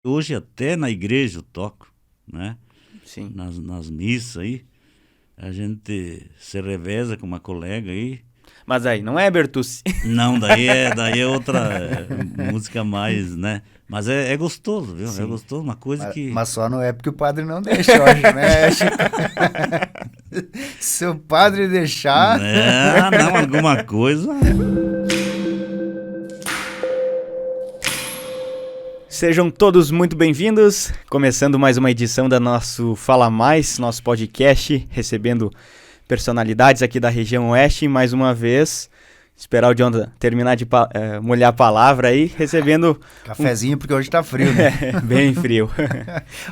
Hoje até na igreja eu toco, né? Sim. Nas missas aí. A gente se reveza com uma colega aí. Mas aí, não é Bertucci. Não, daí é outra música mais, né? Mas é gostoso, viu? Sim. É gostoso, uma coisa que... Mas só não é porque o padre não deixa, eu acho, né? Se o padre deixar... Não, alguma coisa... Sejam todos muito bem-vindos, começando mais uma edição da nosso Fala Mais, nosso podcast, recebendo personalidades aqui da região oeste, mais uma vez, esperar o Jonathan terminar de molhar a palavra aí, recebendo... Cafezinho, porque hoje tá frio, né? Bem frio.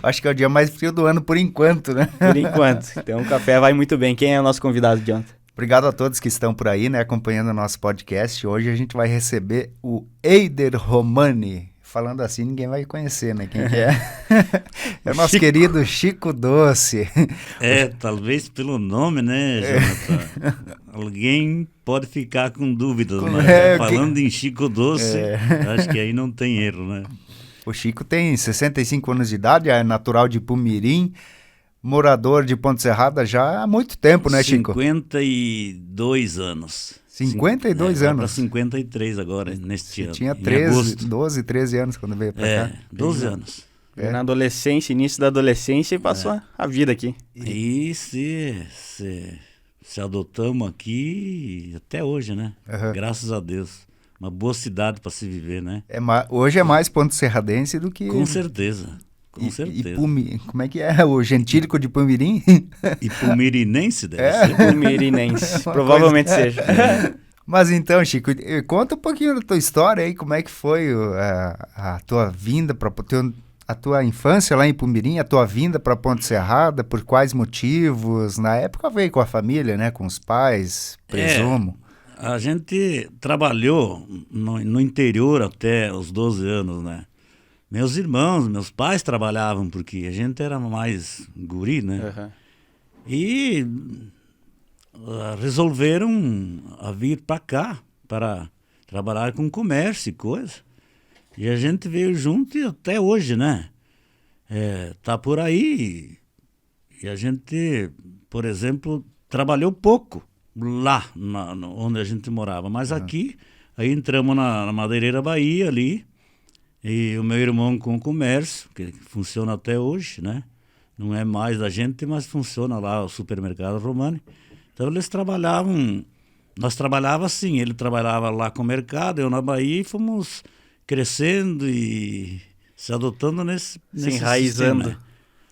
Acho que é o dia mais frio do ano por enquanto, né? Por enquanto, então o café vai muito bem. Quem é o nosso convidado, Jonathan? Obrigado a todos que estão por aí, né, acompanhando o nosso podcast. Hoje a gente vai receber o Eider Romani. Falando assim, ninguém vai conhecer, né? Quem que é? É o nosso Chico. querido Chico Doce. Talvez pelo nome, né, Jonathan? Alguém pode ficar com dúvidas, mas falando em Chico Doce, acho que aí não tem erro, né? O Chico tem 65 anos de idade, é natural de Pumirim, morador de Ponte Serrada já há muito tempo, né, Chico? 52 anos. 52 Vai anos? para 53 agora, neste ano. Tinha em agosto. 12, 13 anos quando veio pra cá. 12 anos. Na adolescência, início da adolescência, e passou a vida aqui. E se adotamos aqui até hoje, né? Uhum. Graças a Deus. Uma boa cidade para se viver, né? Hoje é mais Ponte Serradense do que... Com certeza. Com certeza. Como é que é? O gentílico de Pumirim? E pumirinense deve ser. Pumirinense, provavelmente seja. Mas então, Chico, conta um pouquinho da tua história aí, como é que foi a tua vinda para a tua infância lá em Pumirim, a tua vinda para Ponte Serrada, por quais motivos? Na época veio com a família, né, com os pais, presumo. A gente trabalhou no interior até os 12 anos, né? Meus pais trabalhavam, porque a gente era mais guri, né? Uhum. E resolveram vir para cá, para trabalhar com comércio e coisa. E a gente veio junto e até hoje, né? Tá por aí. E a gente, por exemplo, trabalhou pouco lá onde a gente morava. Mas aqui, aí entramos na Madeireira Bahia ali. E o meu irmão com o comércio, que funciona até hoje, né? Não é mais da gente, mas funciona lá o supermercado Romani. Então eles trabalhavam, nós trabalhávamos assim, ele trabalhava lá com o mercado, eu na Bahia, e fomos crescendo e se adotando nesse enraizando. sistema.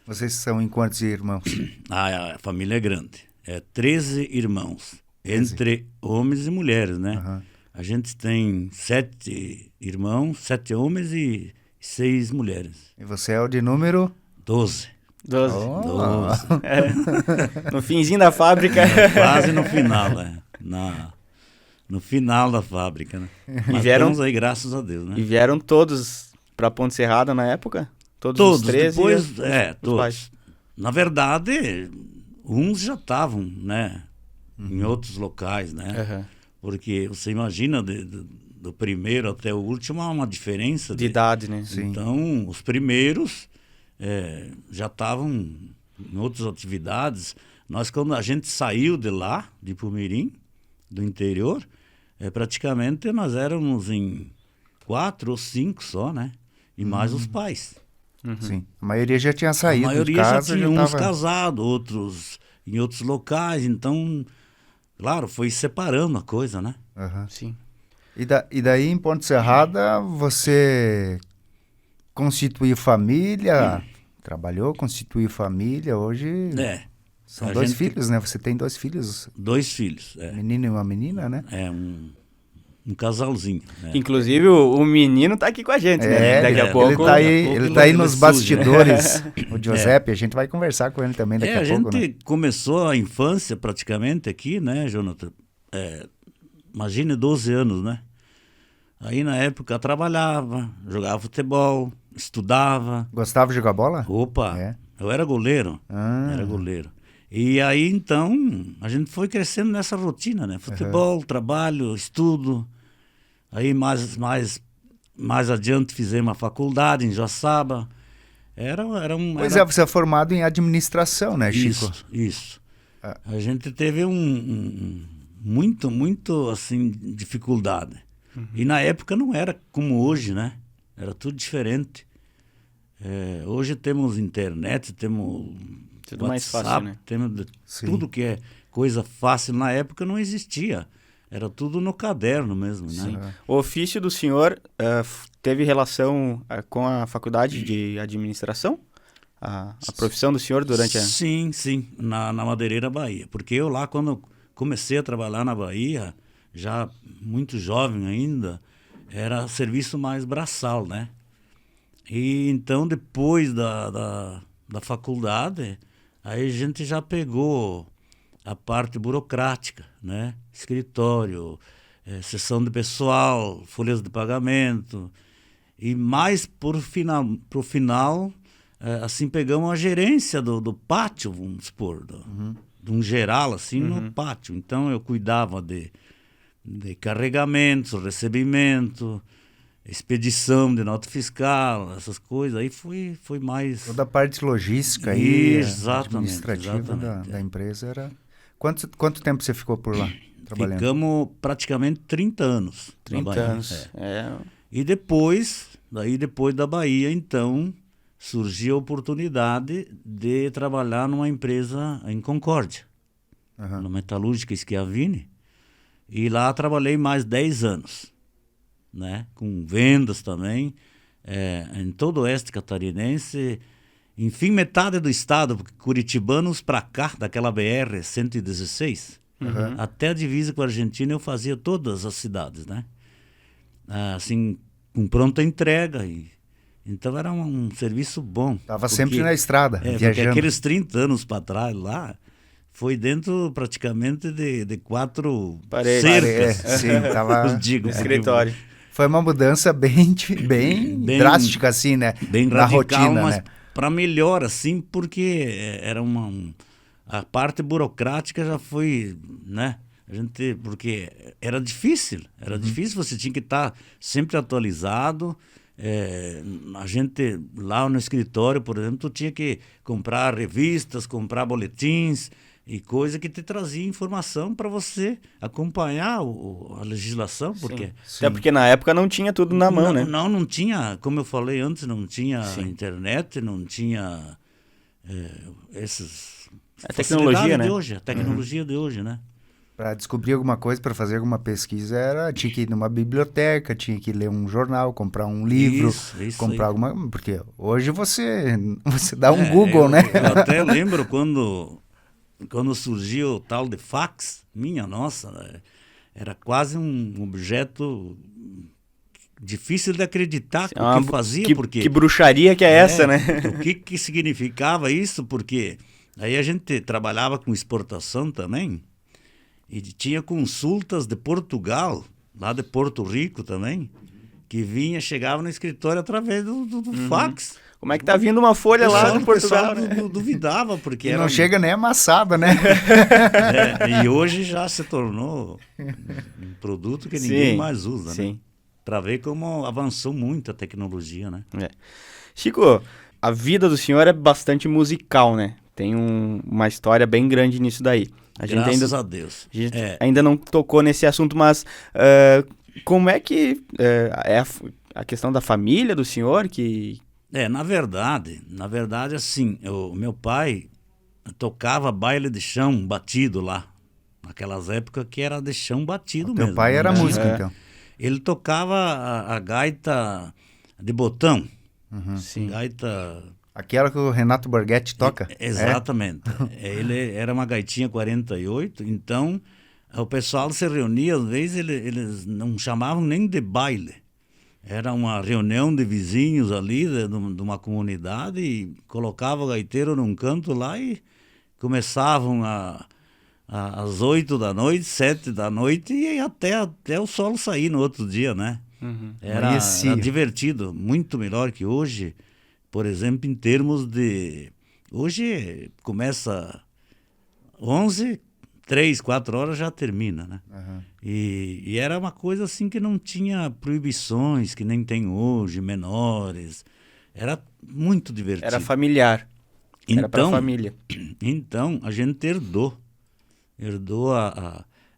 Vocês são em quantos irmãos? A família é grande, 13 irmãos, entre homens e mulheres, né? Uhum. A gente tem 7 irmãos, 7 homens e 6 mulheres. E você é o de número? 12. 12. Oh. 12. No finzinho da fábrica. Quase no final, no final da fábrica, né? Mas estamos aí, graças a Deus, né? E vieram todos para Ponte Serrada na época? Todos, os 13? Depois, os todos. pais. Na verdade, uns já estavam, né? Em outros locais, né? Uhum. Porque você imagina, do primeiro até o último, há uma diferença de idade, né? Sim. Então, os primeiros já estavam em outras atividades. Nós, quando a gente saiu de lá, de Pumirim, do interior, praticamente nós éramos em 4 ou 5 só, né? E mais os pais. Uhum. Sim. A maioria já tinha saído A maioria de casa, já tinha uns tava... casados, outros em outros locais. Então, claro, foi separando a coisa, né? Uhum. Sim. E daí, em Ponte Serrada, você constituiu família, trabalhou, constituiu família, hoje são a 2 gente- filhos, né? Você tem 2 filhos, 2 filhos. um menino e uma menina, né? Um casalzinho. Né? Inclusive, o menino tá aqui com a gente, né? Daqui a pouco. Ele tá aí, daqui a pouco ele tá aí ele nos surge, bastidores. O Giuseppe, a gente vai conversar com ele também daqui a pouco, gente né? começou a infância praticamente aqui, né, Jonathan? Imagine 12 anos, né? Aí na época trabalhava, jogava futebol, estudava. Gostava de jogar bola? Opa, É. eu era goleiro. Era goleiro. E aí então a gente foi crescendo nessa rotina, né? Futebol, trabalho, estudo. Aí mais mais adiante fizemos a faculdade em Joaçaba. Pois é, você é formado em administração, né, Chico? Isso. A gente teve muito, assim, dificuldade. E na época não era como hoje, né? Era tudo diferente. Hoje temos internet, temos tudo WhatsApp, mais fácil, né? temos tudo que é coisa fácil. Na época não existia. Era tudo no caderno mesmo, né? O ofício do senhor teve relação com a faculdade de administração? A profissão do senhor durante a... Sim, na Madeireira Bahia. Porque eu lá, quando comecei a trabalhar na Bahia, já muito jovem ainda, era serviço mais braçal, né? E então, depois da faculdade, aí a gente já pegou a parte burocrática, né? Escritório, sessão de pessoal, folhas de pagamento. E mais pro final, assim, pegamos a gerência do pátio, vamos supor, de um geral, assim, no pátio. Então, eu cuidava de carregamentos, recebimento, expedição de nota fiscal, essas coisas. Aí foi mais... Toda a parte logística aí, Exatamente, administrativa da empresa era... Quanto tempo você ficou por lá, trabalhando? Ficamos praticamente 30 anos. 30 anos. E depois da Bahia, então, surgiu a oportunidade de trabalhar numa empresa em Concórdia, na Metalúrgica Schiavini. E lá trabalhei mais 10 anos, né? Com vendas também, em todo o oeste catarinense. Enfim, metade do estado, porque curitibanos para cá, daquela BR-116, até a divisa com a Argentina, eu fazia todas as cidades, né? Assim, com pronta entrega. Então era um serviço bom. Estava sempre na estrada, viajando. Porque aqueles 30 anos para trás lá, foi dentro praticamente de 4 cercas. Sim, estava no escritório. Foi uma mudança bem drástica, assim, né? Bem na radical, rotina, mas né? para melhor, assim, porque era a parte burocrática já foi, né? Porque era difícil, você tinha que estar sempre atualizado. A gente lá no escritório, por exemplo, tu tinha que comprar revistas, comprar boletins e coisa que te trazia informação para você acompanhar a legislação, porque... Até porque na época não tinha tudo na mão, né? Não tinha, como eu falei antes, não tinha internet, não tinha essas... A tecnologia, né? De hoje, a tecnologia de hoje, né? Para descobrir alguma coisa, para fazer alguma pesquisa, tinha que ir numa biblioteca, tinha que ler um jornal, comprar um livro, isso comprar aí. alguma... Porque hoje você dá um Google, né? Eu até lembro quando surgiu o tal de fax, minha nossa, era quase um objeto difícil de acreditar o que fazia, porque... Que bruxaria que é essa, né? O que significava isso, porque aí a gente trabalhava com exportação também, e tinha consultas de Portugal, lá de Porto Rico também, que chegava no escritório através do fax. Como é que tá vindo uma folha lá de Portugal, né? Duvidava, porque não chega nem amassada, né? E hoje já se tornou um produto que ninguém mais usa, né? Para ver como avançou muito a tecnologia, né? Chico, a vida do senhor é bastante musical, né? Tem uma história bem grande nisso daí. Graças a Deus. A gente ainda não tocou nesse assunto, mas como é que é a questão da família do senhor que... Na verdade, assim, o meu pai tocava baile de chão batido lá, naquelas épocas que era de chão batido mesmo. Meu pai era músico, então. Ele tocava a gaita de botão, gaita... Aquela que o Renato Borghetti toca? Exatamente. Ele era uma gaitinha 48, então o pessoal se reunia, às vezes eles não chamavam nem de baile. Era uma reunião de vizinhos ali, de uma comunidade, e colocava o gaiteiro num canto lá e começavam às 8 da noite, 7 da noite, e até o sol sair no outro dia, né? Era divertido, muito melhor que hoje. Por exemplo, em termos de... Hoje começa 11, 3, 4 horas já termina, né? Aham. E era uma coisa assim que não tinha proibições, que nem tem hoje, menores. Era muito divertido. Era familiar. Era pra família. Então, a gente herdou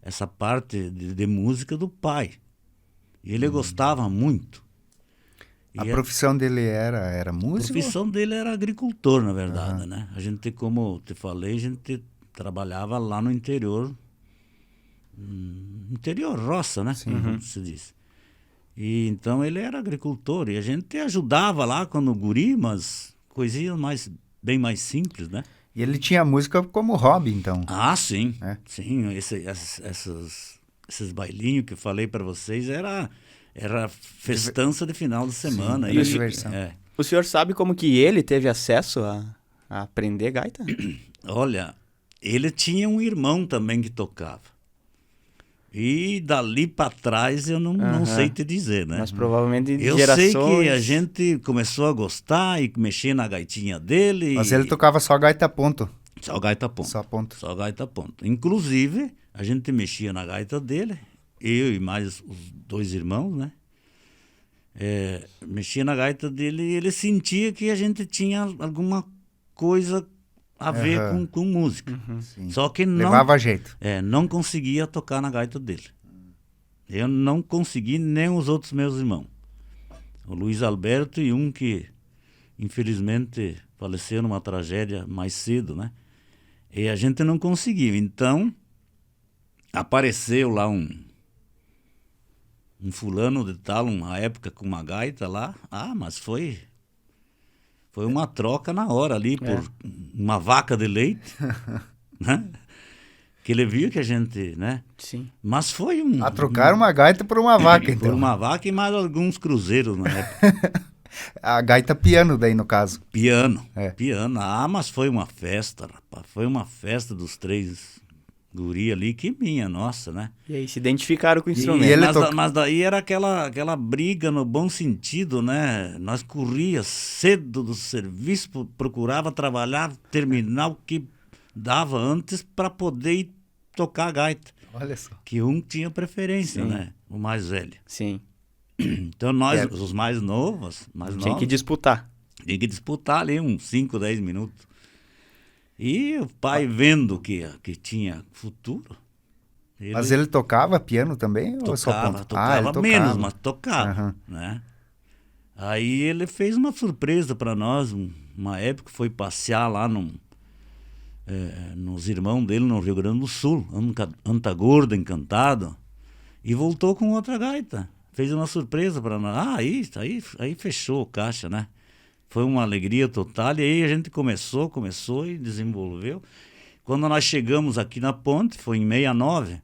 essa parte de música do pai. E ele gostava muito. A E profissão dele era a músico? profissão dele era agricultor, na verdade, né? A gente, como te falei, a gente trabalhava lá no interior, interior, roça, né? Como se diz. E então ele era agricultor e a gente ajudava lá quando guri, mas coisinhas bem mais simples, né? E ele tinha música como hobby, então. Ah, sim. É. Sim, esses bailinhos que eu falei para vocês era festança de final de semana. era diversão. O senhor sabe como que ele teve acesso a aprender gaita? Olha, ele tinha um irmão também que tocava. E dali para trás eu não sei te dizer, né? Mas provavelmente de Eu gerações... sei que a gente começou a gostar e mexer na gaitinha dele. Mas ele tocava só gaita ponto. Só gaita ponto. Só ponto. Só gaita ponto. Inclusive, a gente mexia na gaita dele, eu e mais os 2 irmãos, né? Mexia na gaita dele e ele sentia que a gente tinha alguma coisa a ver com música. Sim. Só que Levava jeito. não conseguia tocar na gaita dele. Eu não consegui, nem os outros meus irmãos. O Luiz Alberto e um que, infelizmente, faleceu numa tragédia mais cedo, né? E a gente não conseguiu. Então, apareceu lá um fulano de tal, uma época com uma gaita lá. Ah, mas foi uma troca na hora ali por uma vaca de leite, né? Que ele viu que a gente, né? Sim. Mas foi A trocar uma gaita por uma vaca, então. por uma vaca e mais alguns cruzeiros na época. A gaita piano daí, no caso. Piano, É. piano. Ah, mas foi uma festa, rapaz. Foi uma festa dos 3 guri ali, que minha, nossa, né? E aí se identificaram com o instrumento. E ele Mas daí era aquela briga no bom sentido, né? Nós corria cedo do serviço, procurava trabalhar, terminar o que dava antes para poder ir tocar a gaita. Olha só. Que um tinha preferência, Sim. né? O mais velho. Sim. Então nós, É. os mais novos, Tinha que disputar. tinha que disputar ali uns 5, 10 minutos. E o pai vendo que tinha futuro, Mas ele tocava piano também? Ou só ponto? tocava ele menos, mas tocava, Aham. né? Aí ele fez uma surpresa para nós, uma época foi passear lá nos irmãos dele no Rio Grande do Sul, Antagorda, Encantado, e voltou com outra gaita. Fez uma surpresa para nós. Ah, aí fechou o caixa, né? Foi uma alegria total, e aí a gente começou e desenvolveu. Quando nós chegamos aqui na Ponte, foi em 69,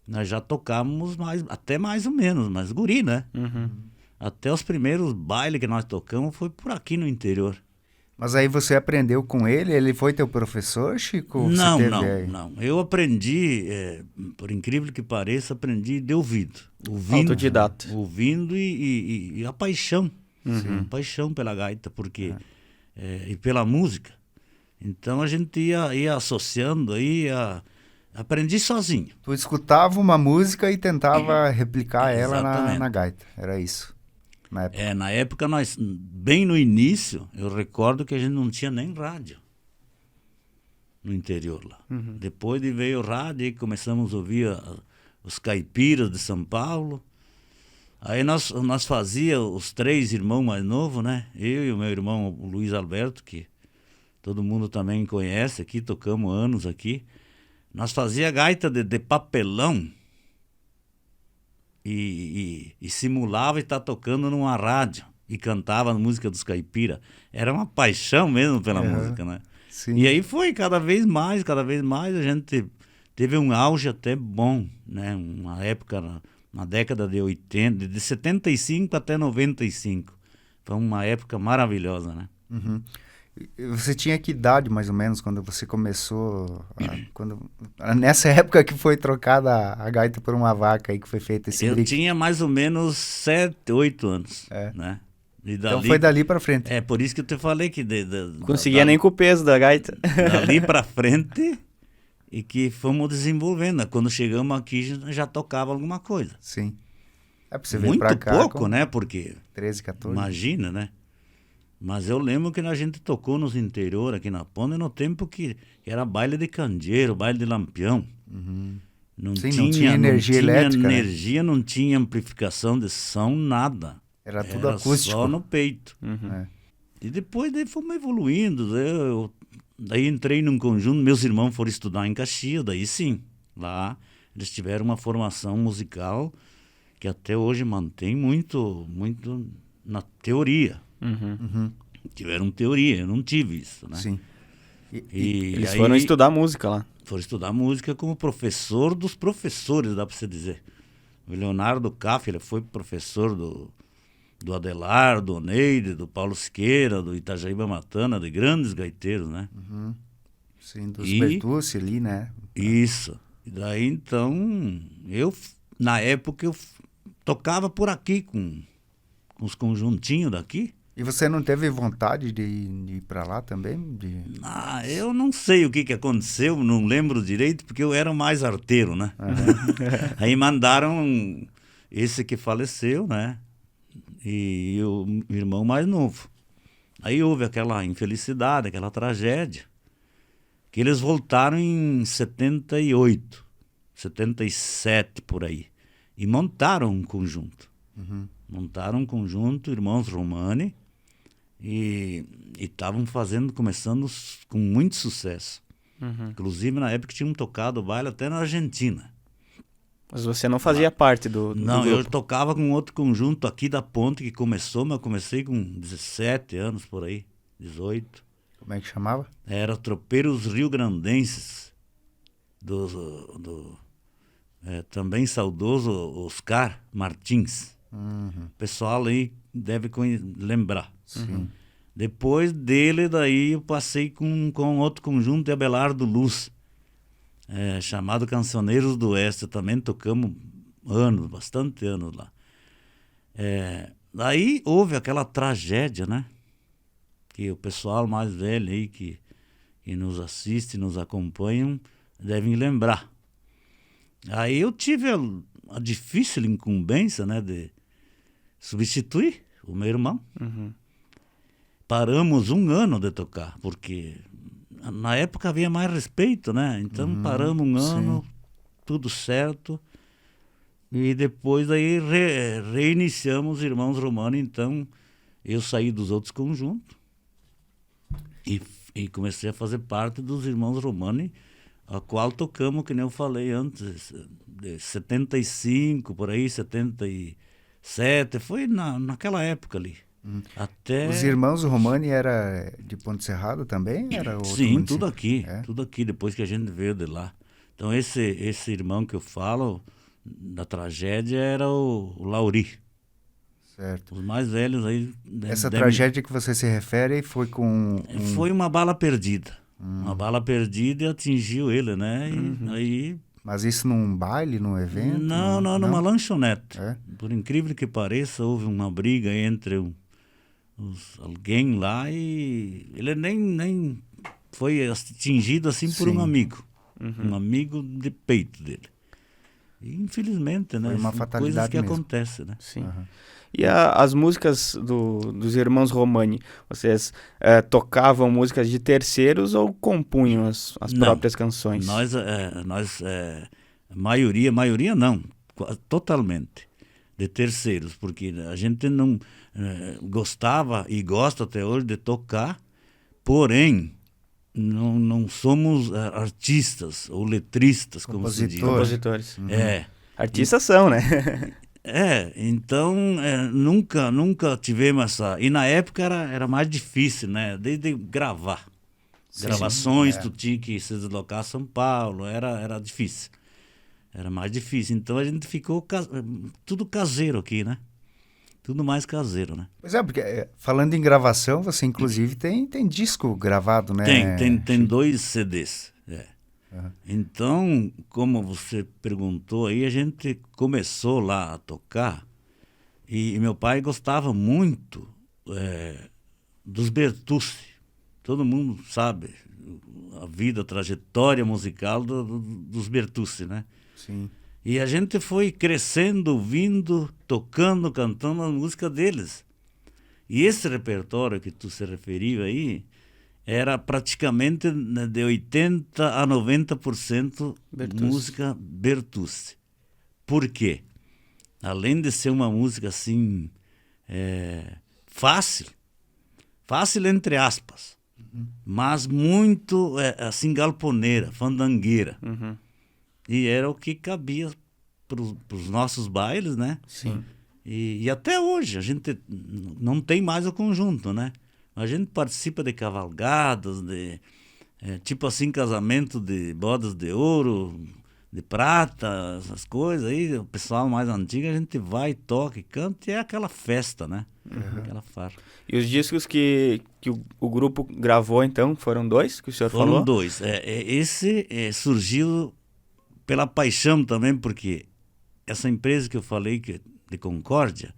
nós já tocávamos até mais ou menos, mas guri, né? Até os primeiros bailes que nós tocamos foi por aqui no interior. Mas aí você aprendeu com ele? Ele foi teu professor, Chico? Ou você Não, teve não, aí? não. Eu aprendi, por incrível que pareça, aprendi de ouvido. Autodidata. Ouvindo e a paixão. A paixão pela gaita, porque e pela música. Então a gente ia associando, aprendi sozinho. Tu escutava uma música e tentava replicar ela Exatamente. na gaita. Era isso. Na época. Na época, nós, bem no início, eu recordo que a gente não tinha nem rádio no interior lá. Depois veio o rádio e começamos a ouvir os caipiras de São Paulo. Aí nós fazia os 3 irmãos mais novos, né? Eu e o meu irmão, o Luiz Alberto, que todo mundo também conhece aqui, tocamos anos aqui. Nós fazia gaita de papelão e simulava estar tocando numa rádio e cantava a música dos caipiras. Era uma paixão mesmo pela música, né? Sim. E aí foi cada vez mais a gente teve um auge até bom, né? Uma época na década de 80, de 75 até 95. Foi uma época maravilhosa, né? Uhum. E você tinha que idade, mais ou menos, quando você começou? Nessa época que foi trocada a gaita por uma vaca aí, que foi feito esse Eu brinco. tinha mais ou menos 7, 8 anos, né? E Então foi dali pra frente. É, por isso que eu te falei que... Conseguia nem com o peso da gaita. Dali pra frente, e que fomos desenvolvendo. Quando chegamos aqui, já tocava alguma coisa. Sim. É pra você vir Muito pra cá pouco, com né? Porque, 13, 14. imagina, né? Mas eu lembro que a gente tocou nos interior aqui na Ponta no tempo que era baile de candeeiro, baile de lampião. Não Sim, tinha, não tinha energia elétrica, né? energia, não tinha amplificação de som, nada. Era tudo acústico. Só no peito. É. E depois daí fomos evoluindo. Daí entrei num conjunto, meus irmãos foram estudar em Caxias, daí sim. Lá eles tiveram uma formação musical que até hoje mantém muito na teoria. Tiveram teoria, eu não tive isso, né? Sim. E Eles aí foram estudar música lá. foram estudar música como professor dos professores, dá para você dizer. O Leonardo Caff, ele foi professor do Adelar, do Oneide, do Paulo Siqueira, do Itajaíba Matana, de grandes gaiteiros, né? Sim, dos E- Bertucci ali, né? Isso. E daí, então, na época, eu tocava por aqui com os conjuntinhos daqui. E você não teve vontade de ir pra lá também? Eu não sei o que aconteceu, não lembro direito, porque eu era o mais arteiro, né? Aí mandaram esse que faleceu, né? E o irmão mais novo. Aí houve aquela infelicidade, aquela tragédia, que eles voltaram em 78, 77 por aí, e montaram um conjunto. Montaram um conjunto, Irmãos Romani, e estavam começando com muito sucesso. Inclusive, na época, tinham tocado baile até na Argentina. Mas você não fazia parte do Não, grupo. eu tocava com outro conjunto aqui da Ponte que começou, mas eu comecei com 17 anos por aí, 18. Como é que chamava? Era Tropeiros Rio-Grandenses, também saudoso Oscar Martins. O pessoal aí deve lembrar. Sim. Depois dele, daí eu passei com outro conjunto de Abelardo Luz, chamado Cancioneiros do Oeste. Também tocamos bastante anos lá. Daí houve aquela tragédia, né? Que o pessoal mais velho aí que nos nos acompanham, devem lembrar. Aí eu tive a difícil incumbência, né, de substituir o meu irmão. Paramos 1 ano de tocar, porque na época havia mais respeito, né? Então paramos 1 ano, tudo certo. E depois aí reiniciamos os Irmãos Romani. Então eu saí dos outros conjuntos e comecei a fazer parte dos Irmãos Romani, a qual tocamos, que nem eu falei antes, de 75, por aí, 77, foi naquela época ali. Até... Os Irmãos Romani era de Ponte Serrada também? Era outro Sim, município? tudo aqui, depois que a gente veio de lá. Então esse irmão que eu falo, da tragédia, era o Lauri. Certo. Os mais velhos aí... Essa tragédia que você se refere foi com... Foi uma bala perdida. Uma bala perdida e atingiu ele, né? E aí... Mas isso num baile, num evento? Não, numa lanchonete. É? Por incrível que pareça, houve uma briga entre alguém lá e ele nem foi atingido assim por um Sim. amigo. Um amigo de peito dele. E infelizmente, né? Foi uma são fatalidade coisas que mesmo. acontecem, né? Sim. E as músicas dos Irmãos Romani, vocês tocavam músicas de terceiros ou compunham as Não. próprias canções? Nós maioria não, totalmente, de terceiros, porque a gente não gostava e gosta até hoje de tocar, porém, não somos artistas ou letristas, como se diz. Compositores. Compositores. Artistas são, né? Então nunca tivemos essa... E na época era mais difícil, né? Desde gravar. Gravações, tu tinha que se deslocar a São Paulo, era difícil. Era mais difícil. Então a gente ficou tudo caseiro aqui, né? Tudo mais caseiro, né? Pois é, porque falando em gravação, você inclusive tem disco gravado, né? Tem 2 CDs. Então, como você perguntou aí, a gente começou lá a tocar e meu pai gostava muito dos Bertucci. Todo mundo sabe, a vida, a trajetória musical dos Bertucci, né? Sim. E a gente foi crescendo, ouvindo, tocando, cantando a música deles. E esse repertório que tu se referiu aí era praticamente, né, de 80% a 90% Bertucci. música Bertucci. Por quê? Além de ser uma música assim, fácil entre aspas, mas muito assim galponeira, fandangueira. Uhum. E era o que cabia para os nossos bailes, né? Sim. E até hoje a gente não tem mais o conjunto, né? A gente participa de cavalgadas, tipo assim, casamento de bodas de ouro, de prata, essas coisas aí. O pessoal mais antigo, a gente vai, toca e canta, e é aquela festa, né? Aquela farra. E os discos que o grupo gravou, então, foram 2 que o senhor Foram falou? 2. Esse surgiu pela paixão também, porque essa empresa que eu falei, de Concórdia,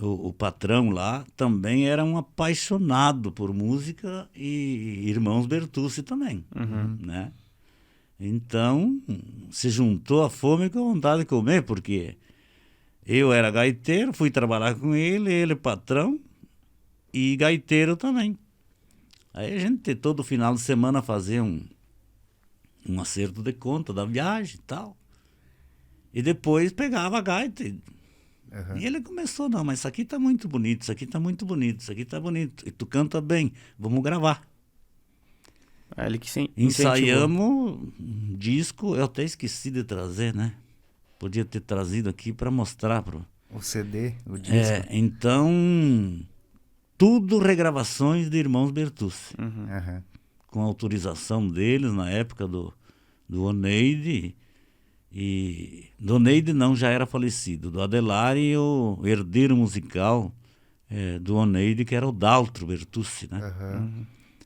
o patrão lá também era um apaixonado por música, e irmãos Bertucci também, né? Então, se juntou a fome com a vontade de comer, porque eu era gaiteiro, fui trabalhar com ele patrão e gaiteiro também. Aí a gente todo final de semana fazia um acerto de conta da viagem e tal. E depois pegava a gaita. E ele começou, não, mas isso aqui tá muito bonito, isso aqui tá muito bonito, isso aqui tá bonito. E tu canta bem, vamos gravar. Aí ele que sim. Ensaiamos um disco, eu até esqueci de trazer, né? Podia ter trazido aqui para mostrar O CD, o disco. Então, tudo regravações de irmãos Bertucci. Aham. Com autorização deles na época do Oneide. E do Oneide não, já era falecido. Do Adelar e o herdeiro musical do Oneide, que era o Daltro Bertucci, né?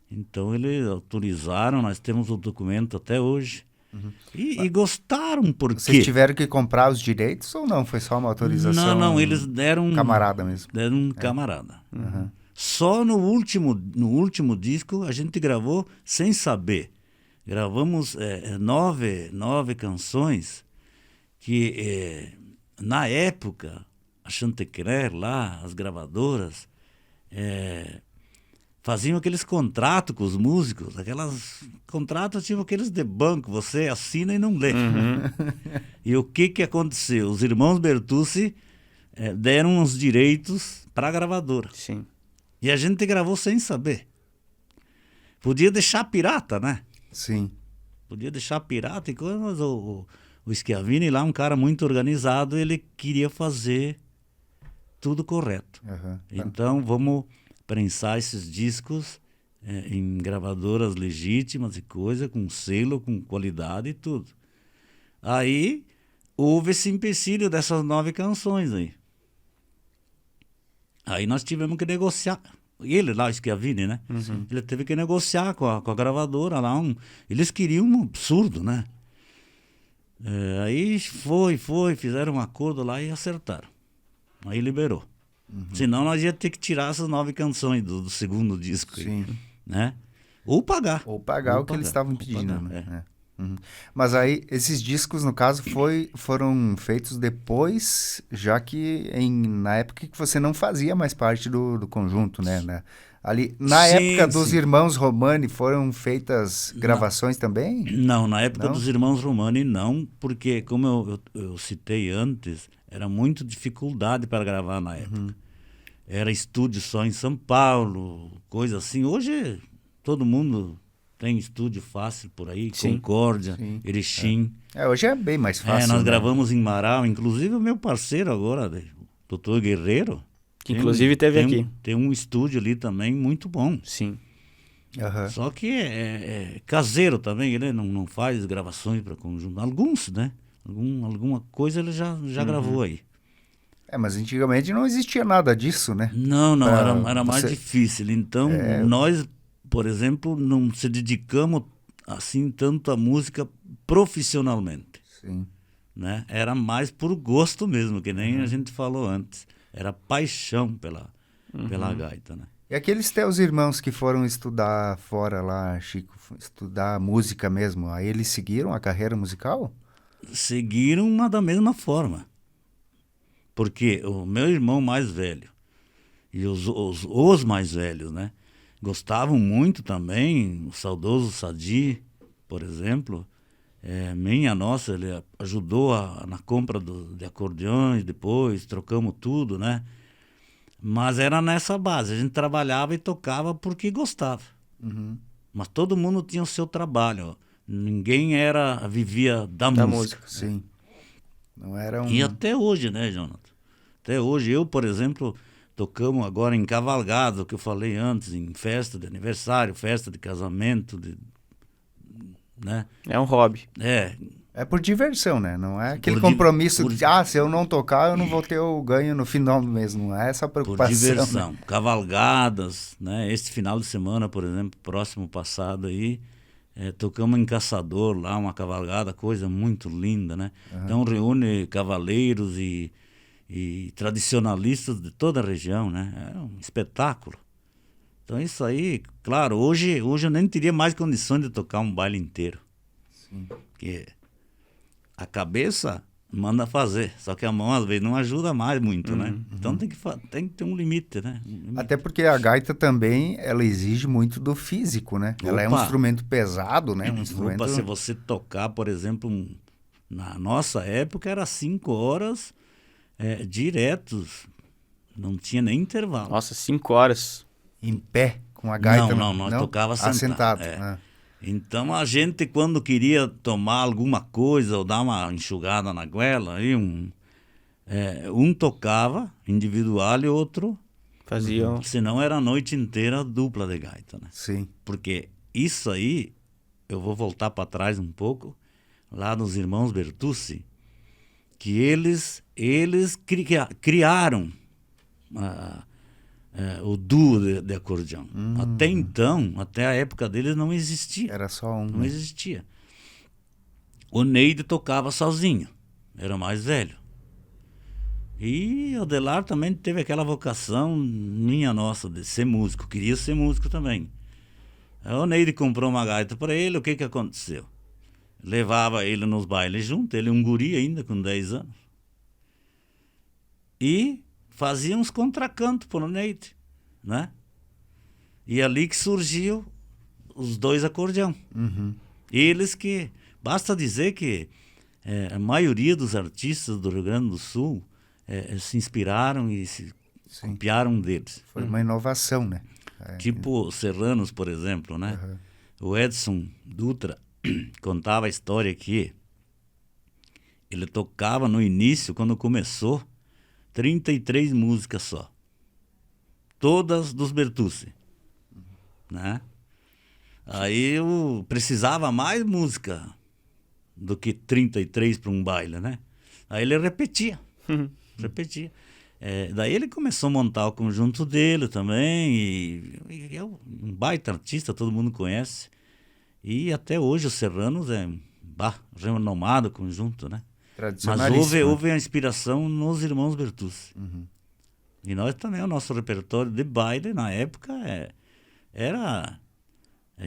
Então eles autorizaram, nós temos o documento até hoje. E gostaram, porque... Vocês tiveram que comprar os direitos ou não? Foi só uma autorização? Não, eles deram... Camarada mesmo. Deram um camarada. Só no último disco a gente gravou sem saber. Gravamos 9 canções que, na época, a Chantecler lá, as gravadoras, faziam aqueles contratos com os músicos, aquelas contratos tipo aqueles de banco, você assina e não lê. E o que aconteceu? Os irmãos Bertucci deram os direitos para a gravadora. Sim. E a gente gravou sem saber. Podia deixar pirata, né? Sim. Podia deixar pirata e coisa, mas o Schiavini lá, um cara muito organizado, ele queria fazer tudo correto. Então, vamos prensar esses discos em gravadoras legítimas e coisa, com selo, com qualidade e tudo. Aí, houve esse empecilho dessas 9 canções aí. Aí nós tivemos que negociar. Ele lá, o Schiavini, né? Ele teve que negociar com a gravadora lá. Eles queriam um absurdo, né? Aí fizeram um acordo lá e acertaram. Aí liberou. Senão nós ia ter que tirar essas 9 canções do segundo disco. Sim. Aí, né? Ou pagar. Ou pagar o que eles estavam pedindo, né? Mas aí, esses discos, no caso, foram feitos depois, já que na época que você não fazia mais parte do conjunto, né? Ali, na época dos irmãos Romani, foram feitas gravações também? Não, na época Não? dos irmãos Romani não, porque, como eu citei antes, era muito dificuldade para gravar na época. Era estúdio só em São Paulo, coisa assim. Hoje, todo mundo... Tem estúdio fácil por aí, Sim. Concórdia, Sim. Erechim. Hoje é bem mais fácil. Nós né? gravamos em Marau, inclusive o meu parceiro agora, o Dr. Guerreiro. Que inclusive esteve aqui. Tem um estúdio ali também muito bom. Sim. Só que é caseiro também, ele não faz gravações para conjunto. Alguns, né? Alguma coisa ele já gravou aí. Mas antigamente não existia nada disso, né? Não, era mais difícil. Então, nós, por exemplo, não se dedicamos assim tanto à música profissionalmente. Sim. Né? Era mais por gosto mesmo, que nem a gente falou antes. Era paixão pela gaita, né? E aqueles teus irmãos que foram estudar fora lá, Chico, estudar música mesmo, aí eles seguiram a carreira musical? Seguiram uma da mesma forma. Porque o meu irmão mais velho e os mais velhos, né? Gostavam muito também, o saudoso Sadi, por exemplo. Nossa, ele ajudou na compra de acordeões, depois trocamos tudo, né? Mas era nessa base, a gente trabalhava e tocava porque gostava. Uhum. Mas todo mundo tinha o seu trabalho, ninguém vivia da música. Sim. Não era um... E até hoje, né, Jonathan? Até hoje, eu, por exemplo, tocamos agora em cavalgada, o que eu falei antes, em festa de aniversário, festa de casamento, né? É um hobby. É por diversão, né? Não é aquele Por compromisso de, se eu não tocar, eu não vou ter o ganho no final do mês. Não é essa preocupação. Por diversão. Né? Cavalgadas, né? Este final de semana, por exemplo, próximo passado aí, tocamos em Caçador lá, uma cavalgada, coisa muito linda, né? Uhum. Então reúne cavaleiros e tradicionalistas de toda a região, né? É um espetáculo. Então isso aí, claro, hoje eu nem teria mais condições de tocar um baile inteiro. Sim. Porque a cabeça manda fazer, só que a mão às vezes não ajuda mais muito, né? Então tem que ter um limite, né? Até porque a gaita também, ela exige muito do físico, né? Ela é um instrumento pesado, né? Um instrumento... Se você tocar, por exemplo, na nossa época era 5 horas diretos, não tinha nem intervalo. Nossa, 5 horas. Em pé, com a gaita? Não, nós tocava sentado. Então a gente, quando queria tomar alguma coisa ou dar uma enxugada na goela, aí um tocava individual e outro fazia. Senão era a noite inteira dupla de gaita, né? Sim. Porque isso aí, eu vou voltar para trás um pouco, lá dos irmãos Bertucci, que eles criaram o duo de acordeão. Até então, até a época deles não existia. Era só um. Não existia. O Neide tocava sozinho, era mais velho. E o Adelar também teve aquela vocação minha nossa de ser músico, queria ser músico também. Aí o Neide comprou uma gaita para ele, o que aconteceu? Levava ele nos bailes junto, ele um guri ainda com 10 anos. E fazia uns contracantos pro Neide, né? E ali que surgiu os 2 acordeão. Uhum. Eles que... Basta dizer que a maioria dos artistas do Rio Grande do Sul se inspiraram e se copiaram deles. Foi uma inovação, né? Tipo Serranos, por exemplo, né? Uhum. O Edson Dutra contava a história que ele tocava no início, quando começou, 33 músicas só. Todas dos Bertucci. Né? Aí eu precisava mais música do que 33 para um baile, né? Aí ele repetia. Repetia. Daí ele começou a montar o conjunto dele também, e é um baita artista, todo mundo conhece. E até hoje o Serranos é renomado conjunto, né? Mas houve a inspiração nos irmãos Bertucci. Uhum. E nós também, o nosso repertório de baile na época era,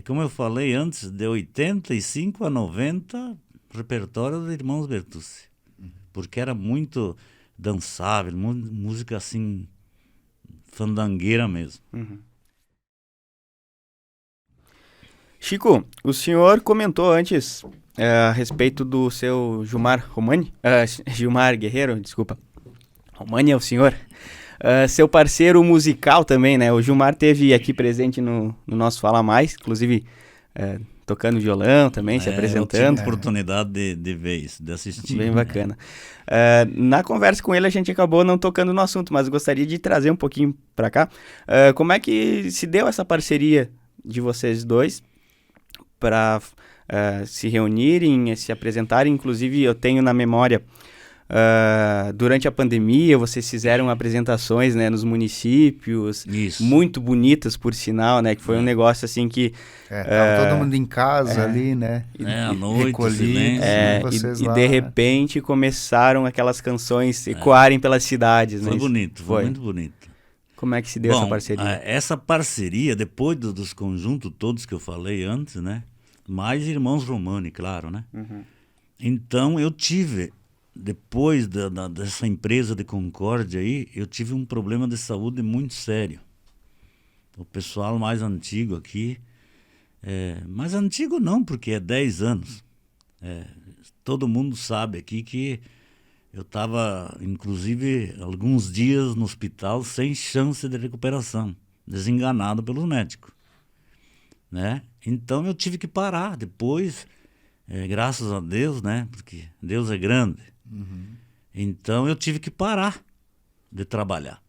como eu falei antes, de 85 a 90, repertório dos irmãos Bertucci. Uhum. Porque era muito dançável, música assim, fandangueira mesmo. Uhum. Chico, o senhor comentou antes a respeito do seu Gilmar Romani, Gilmar Guerreiro, desculpa. Romani é o senhor. Seu parceiro musical também, né? O Gilmar teve aqui presente no nosso Fala Mais, inclusive tocando violão também, se apresentando. Eu tive oportunidade de ver isso, de assistir. Bem bacana. Na conversa com ele a gente acabou não tocando no assunto, mas gostaria de trazer um pouquinho para cá. Como é que se deu essa parceria de vocês dois para se reunirem, se apresentarem? Inclusive eu tenho na memória, durante a pandemia vocês fizeram apresentações, né, nos municípios. Isso. Muito bonitas, por sinal, né, que foi um negócio assim que tava todo mundo em casa ali, né, à noite, recolhido, e de repente começaram aquelas canções ecoarem pelas cidades, né? Foi bonito, foi muito bonito. Como é que se deu essa parceria? Essa parceria, depois dos conjuntos todos que eu falei antes, né? Mais Irmãos Romani, claro, né? Então eu tive, depois dessa empresa de Concórdia aí, eu tive um problema de saúde muito sério. O pessoal mais antigo aqui, mais antigo não, porque é 10 anos. Todo mundo sabe aqui que eu estava, inclusive, alguns dias no hospital sem chance de recuperação, desenganado pelos médicos, né? Então eu tive que parar depois, graças a Deus, né? Porque Deus é grande. Então eu tive que parar de trabalhar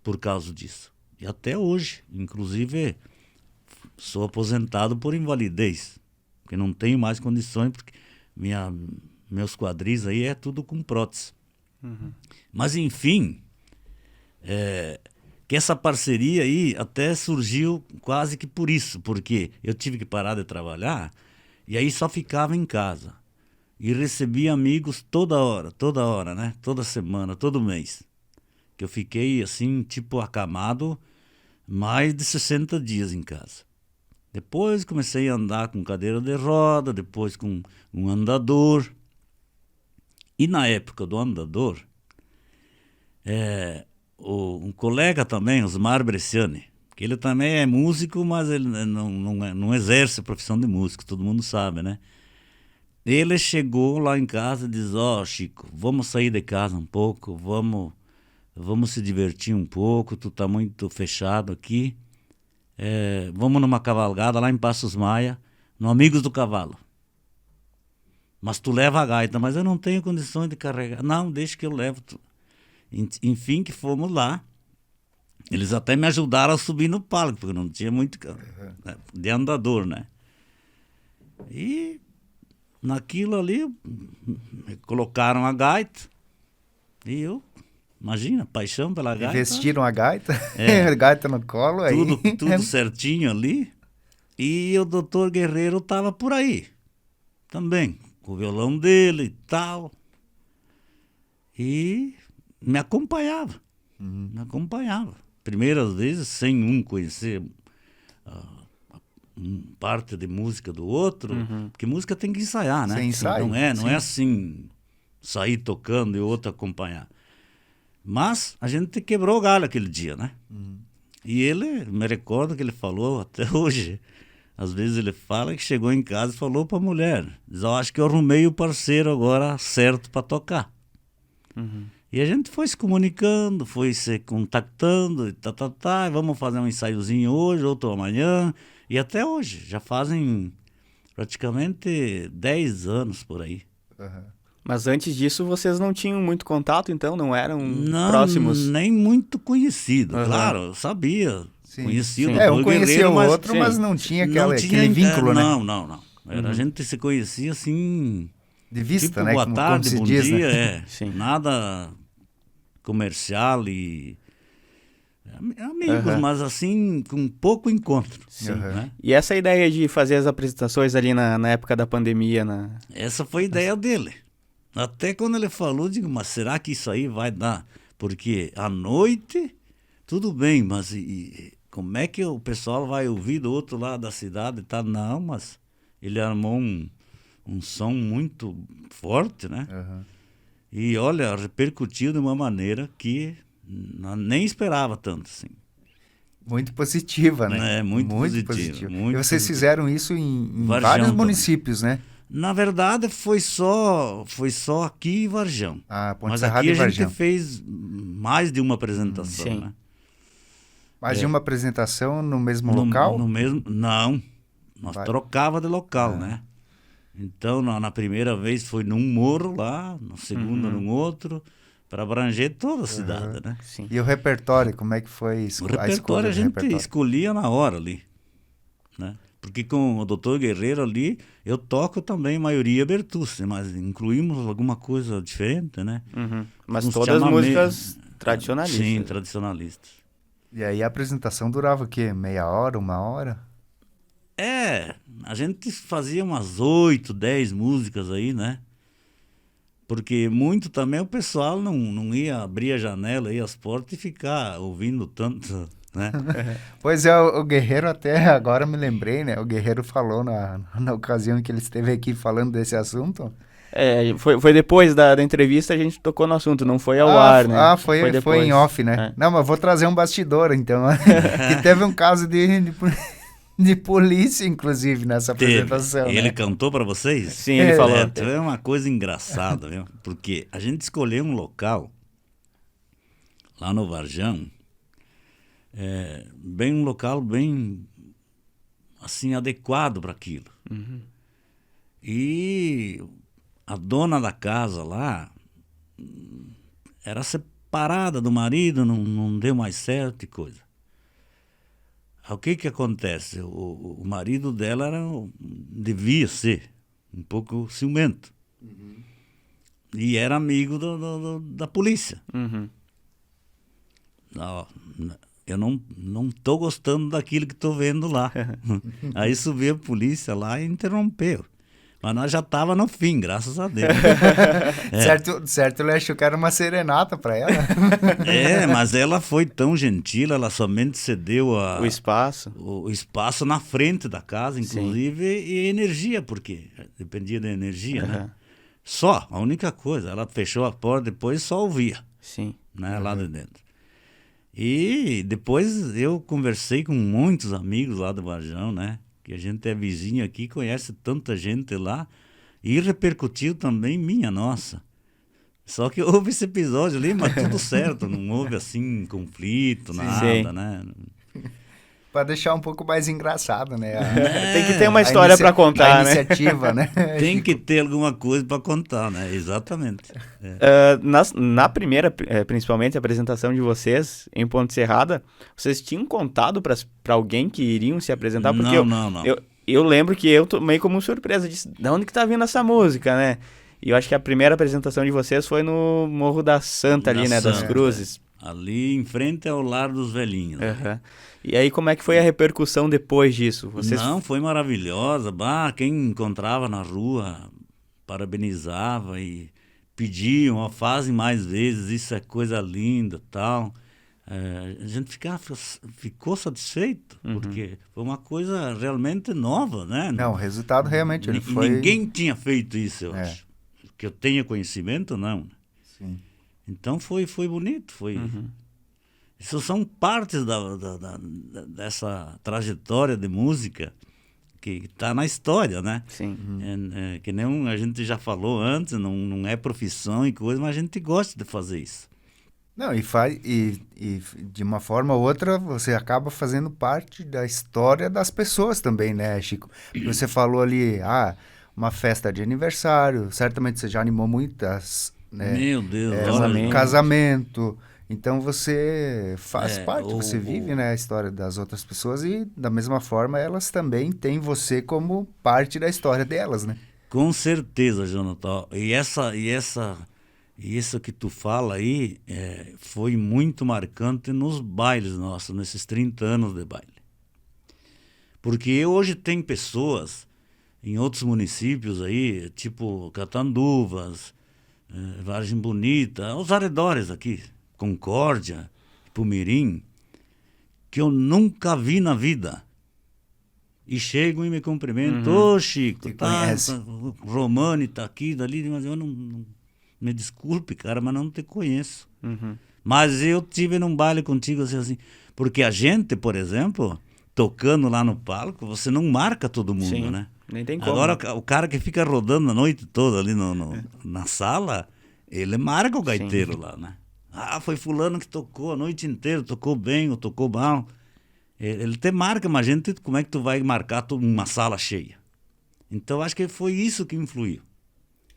por causa disso. E até hoje, inclusive, sou aposentado por invalidez, porque não tenho mais condições, porque meus quadris aí é tudo com prótese. Mas, enfim, que essa parceria aí até surgiu quase que por isso, porque eu tive que parar de trabalhar e aí só ficava em casa. E recebia amigos toda hora, né? Toda semana, todo mês. Que eu fiquei, assim, tipo, acamado mais de 60 dias em casa. Depois comecei a andar com cadeira de roda, depois com um andador. E na época do andador, um colega também, Osmar Bresciani, que ele também é músico, mas ele não exerce a profissão de músico, todo mundo sabe, né? Ele chegou lá em casa e disse, Chico, vamos sair de casa um pouco, vamos se divertir um pouco, tu tá muito fechado aqui, vamos numa cavalgada lá em Passos Maia, no Amigos do Cavalo. Mas tu leva a gaita, mas eu não tenho condições de carregar. Não, deixa que eu levo. Enfim, que fomos lá. Eles até me ajudaram a subir no palco, porque não tinha muito de andador, né? E naquilo ali, colocaram a gaita. E eu, imagina, paixão pela gaita. Vestiram a gaita, a gaita no colo. Tudo certinho ali. E o doutor Guerreiro estava por aí também, com o violão dele e tal. E me acompanhava. Me acompanhava. Primeiras vezes, sem conhecer parte de música do outro, porque música tem que ensaiar, né? Sem ensaio. Não é assim, sair tocando e o outro acompanhar. Mas a gente quebrou o galho aquele dia, né? E ele, me recordo que ele falou até hoje, às vezes ele fala que chegou em casa e falou para a mulher, diz, acho que eu arrumei o parceiro agora certo para tocar. E a gente foi se comunicando, foi se contactando, e vamos fazer um ensaiozinho hoje, outro amanhã, e até hoje, já fazem praticamente 10 anos por aí. Mas antes disso, vocês não tinham muito contato, então? Não eram próximos? Nem muito conhecido, claro, eu sabia. Conhecia o um conhecia Guerreiro, o outro, mas não tinha aquele vínculo, né? Não. A gente se conhecia assim... De vista, tipo, né? boa como tarde, se bom diz, dia, né? Nada comercial e... Amigos, mas assim, com pouco encontro. Né? E essa ideia de fazer as apresentações ali na época da pandemia? Essa foi a ideia dele. Até quando ele falou, digo, mas será que isso aí vai dar? Porque à noite, tudo bem, mas como é que o pessoal vai ouvir do outro lado da cidade? Tá? Não, mas ele armou um som muito forte, né? E olha, repercutiu de uma maneira que nem esperava tanto, assim. Muito positiva, né? Muito positiva. E vocês fizeram isso em vários municípios, né? Na verdade, foi só aqui em Varjão. Ponte Mas Serrada aqui e a Varjão. gente fez mais de uma apresentação, né? Mais de uma apresentação no mesmo local? No mesmo, não. Nós trocava de local, né? Então, na primeira vez foi num morro lá, na segunda num outro, para abranger toda a cidade, né? Sim. E o repertório, como é que foi O repertório a gente escolhia na hora ali, né? Porque com o Dr. Guerreiro ali, eu toco também maioria Bertucci, mas incluímos alguma coisa diferente, né? Mas todas as músicas tradicionalistas. Sim, tradicionalistas. E aí a apresentação durava o quê? Meia hora, 1 hora? A gente fazia umas 8, 10 músicas aí, né? Porque muito também o pessoal não ia abrir a janela e as portas e ficar ouvindo tanto, né? Pois é, o Guerreiro até agora me lembrei, né? O Guerreiro falou na ocasião que ele esteve aqui falando desse assunto. Foi depois da entrevista a gente tocou no assunto, não foi ao ar, né? Foi depois. em off, né? É. Não, mas vou trazer um bastidor, então. Que teve um caso de polícia, inclusive, nessa apresentação. Ele né? cantou para vocês? Sim, ele falou. É uma coisa engraçada, viu? Porque a gente escolheu um local lá no Varjão, bem um local bem assim adequado para aquilo. E a dona da casa lá era separada do marido, não deu mais certo e coisa. O que acontece? O marido dela devia ser um pouco ciumento. E era amigo da polícia. Ó, eu não estou gostando daquilo que estou vendo lá. Aí subiu a polícia lá e interrompeu. Mas nós já estava no fim, graças a Deus. Certo, ele achou que era uma serenata para ela. Mas ela foi tão gentil, ela somente cedeu o espaço na frente da casa, inclusive, e energia, porque dependia da energia, né? Só, a única coisa, ela fechou a porta, depois só ouvia, Sim. né, lá de dentro. E depois eu conversei com muitos amigos lá do Varjão, né? Que a gente é vizinho aqui, conhece tanta gente lá, e repercutiu também minha nossa. Só que houve esse episódio ali, mas tudo certo, não houve assim conflito, nada, né? Para deixar um pouco mais engraçado, né? Tem que ter uma história para contar, a iniciativa, né? Tem que ter alguma coisa para contar, né? Exatamente. Na primeira, principalmente, apresentação de vocês em Ponte Serrada, vocês tinham contado para alguém que iriam se apresentar? Porque não. Eu lembro que eu tomei como surpresa, disse, de onde que tá vindo essa música, né? E eu acho que a primeira apresentação de vocês foi no Morro da Santa ali, né? Das Cruzes. Ali em frente ao Lar dos Velhinhos. Né? E aí, como é que foi a repercussão depois disso? Não, foi maravilhosa. Quem encontrava na rua parabenizava e pediam, fazem mais vezes, isso é coisa linda, tal. A gente ficou satisfeito, porque foi uma coisa realmente nova, né? Não, o resultado realmente foi... Ninguém tinha feito isso, eu acho. Que eu tenha conhecimento, não. Sim. Então foi bonito, Isso são partes dessa trajetória de música que está na história, né? Sim. Que nem a gente já falou antes, não é profissão e coisa, mas a gente gosta de fazer isso. Não, e de uma forma ou outra você acaba fazendo parte da história das pessoas também, né, Chico? Você falou ali, uma festa de aniversário, certamente você já animou muitas, né? Meu Deus, casamento. Então você faz parte, você vive, né, a história das outras pessoas e da mesma forma elas também têm você como parte da história delas, né? Com certeza, Jonathan. E isso que tu fala aí foi muito marcante nos bailes nossos, nesses 30 anos de baile. Porque hoje tem pessoas em outros municípios aí, tipo Catanduvas, Vargem Bonita, os arredores aqui, Concórdia, Pumirim, que eu nunca vi na vida. E chegam e me cumprimentam. Ô, Chico, Romani tá aqui, dali, mas eu não me desculpe, cara, mas não te conheço. Mas eu tive num baile contigo assim, porque a gente, por exemplo, tocando lá no palco, você não marca todo mundo, Sim, né? Nem tem como. Agora, o cara que fica rodando a noite toda ali na sala, ele marca o gaiteiro lá, né? Foi fulano que tocou a noite inteira, tocou bem ou tocou mal. Ele te marca, mas gente, como é que tu vai marcar uma sala cheia? Então, acho que foi isso que influiu.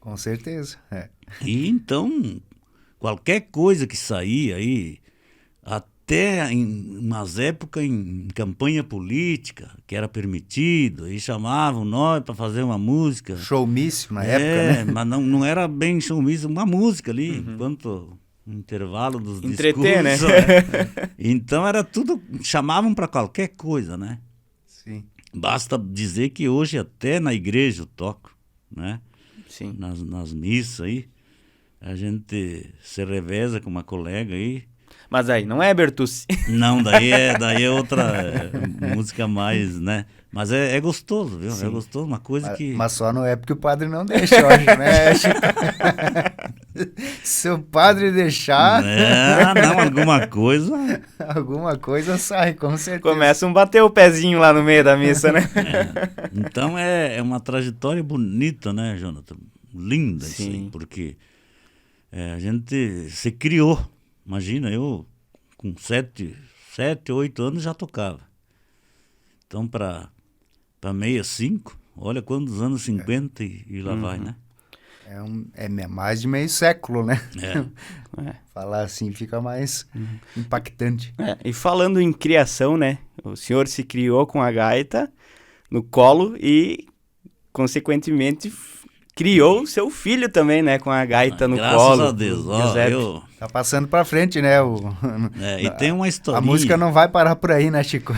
Com certeza, E então, qualquer coisa que saía aí, até em umas épocas em campanha política, que era permitido, e chamavam nós para fazer uma música. Showmício na época, né? Mas não era bem showmício, uma música ali, enquanto o intervalo dos Entreter, discursos. Né? Então era tudo, chamavam para qualquer coisa, né? Sim. Basta dizer que hoje até na igreja eu toco, né? Sim. Nas missas aí. A gente se reveza com uma colega aí. Mas aí não é Bertucci. Não, daí é outra música mais, né? Mas é gostoso, viu? Sim. É gostoso, uma coisa que... Mas só não é porque o padre não deixa, eu acho, né, Chico? Se o padre deixar, Não, alguma coisa sai, com certeza. Começam a bater o pezinho lá no meio da missa, né? Então é uma trajetória bonita, né, Jonathan? Linda isso aí, Sim. porque a gente se criou. Imagina, eu com 7, 8 anos já tocava. Então, para 65, olha quantos anos, 50 e lá vai, né? É mais de meio século, né? É. Falar assim fica mais impactante. E falando em criação, né? O senhor se criou com a gaita no colo e, consequentemente, criou o seu filho também, né? Com a gaita no Graças colo. a Deus. o Ó, Giuseppe. Tá passando pra frente, né? E tem uma historinha. A música não vai parar por aí, né, Chico?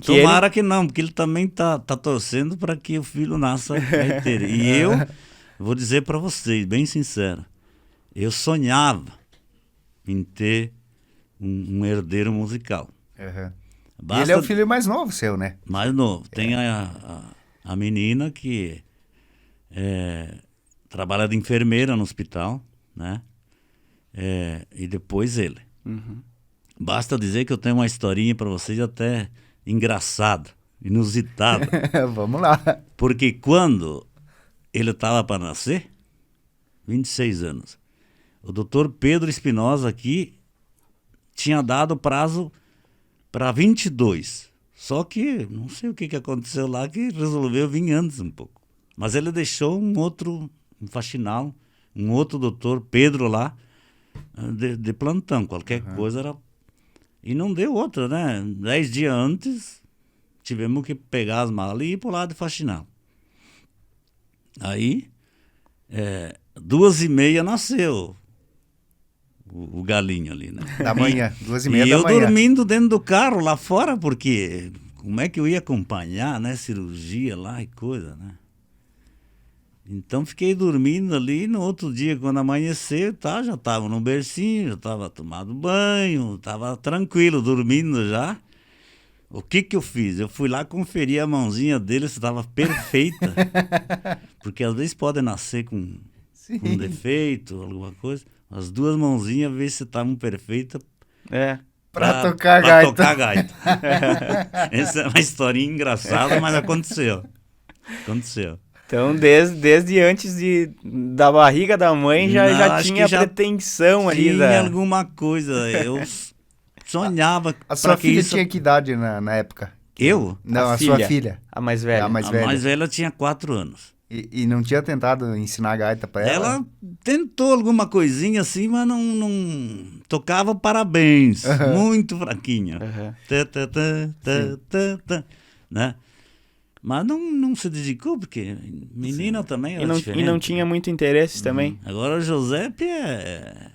Tomara que não, porque ele também tá torcendo para que o filho nasça gaiteiro. E eu vou dizer para vocês, bem sincero, eu sonhava em ter um herdeiro musical. Uhum. Basta... Ele é o filho mais novo seu, né? Mais novo. Tem a menina que trabalha de enfermeira no hospital, né? E depois ele. Uhum. Basta dizer que eu tenho uma historinha para vocês até engraçada, inusitada. Vamos lá. Porque quando ele estava para nascer, 26 anos, o doutor Pedro Espinosa aqui tinha dado prazo para 22. Só que não sei o que aconteceu lá que resolveu vir antes um pouco. Mas ele deixou um faxinal, um outro doutor, Pedro lá, de plantão. Qualquer coisa era... E não deu outra, né? 10 dias antes, tivemos que pegar as malas e ir pro lado de faxinal. Aí, 2h30 nasceu o galinho ali, né? Da manhã, 2h30 E da eu manhã. dormindo dentro do carro lá fora, porque como é que eu ia acompanhar, né? Cirurgia lá e coisa, né? Então fiquei dormindo ali, no outro dia, quando amanheceu, já estava no bercinho, já estava tomado banho, estava tranquilo, dormindo já. O que eu fiz? Eu fui lá conferir a mãozinha dele se estava perfeita, porque às vezes pode nascer com defeito, alguma coisa. As duas mãozinhas, ver se estavam perfeitas. Pra tocar a gaita. Tocar a gaita. Essa é uma historinha engraçada, mas aconteceu. Então, desde antes da barriga da mãe, já tinha a pretensão ali. Tinha alguma coisa. Eu sonhava. A sua filha tinha que idade na época? Eu? Não, a sua filha. A mais velha. A mais A velha. mais velha tinha 4 anos. E não tinha tentado ensinar a gaita pra ela? Ela tentou alguma coisinha assim, mas não tocava parabéns. Muito fraquinha. Né? Mas não se dedicou, porque menina também era diferente. E não tinha muito interesse também. Agora o Giuseppe é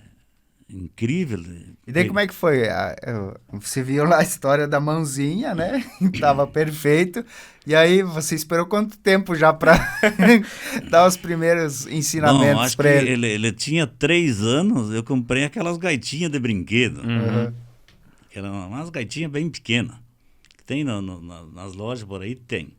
incrível. E daí como é que foi? Você viu lá a história da mãozinha, né? Tava perfeito. E aí você esperou quanto tempo já pra dar os primeiros ensinamentos pra ele? Ele tinha 3 anos, eu comprei aquelas gaitinhas de brinquedo. Que eram umas gaitinhas bem pequenas. Que tem nas lojas por aí, tem.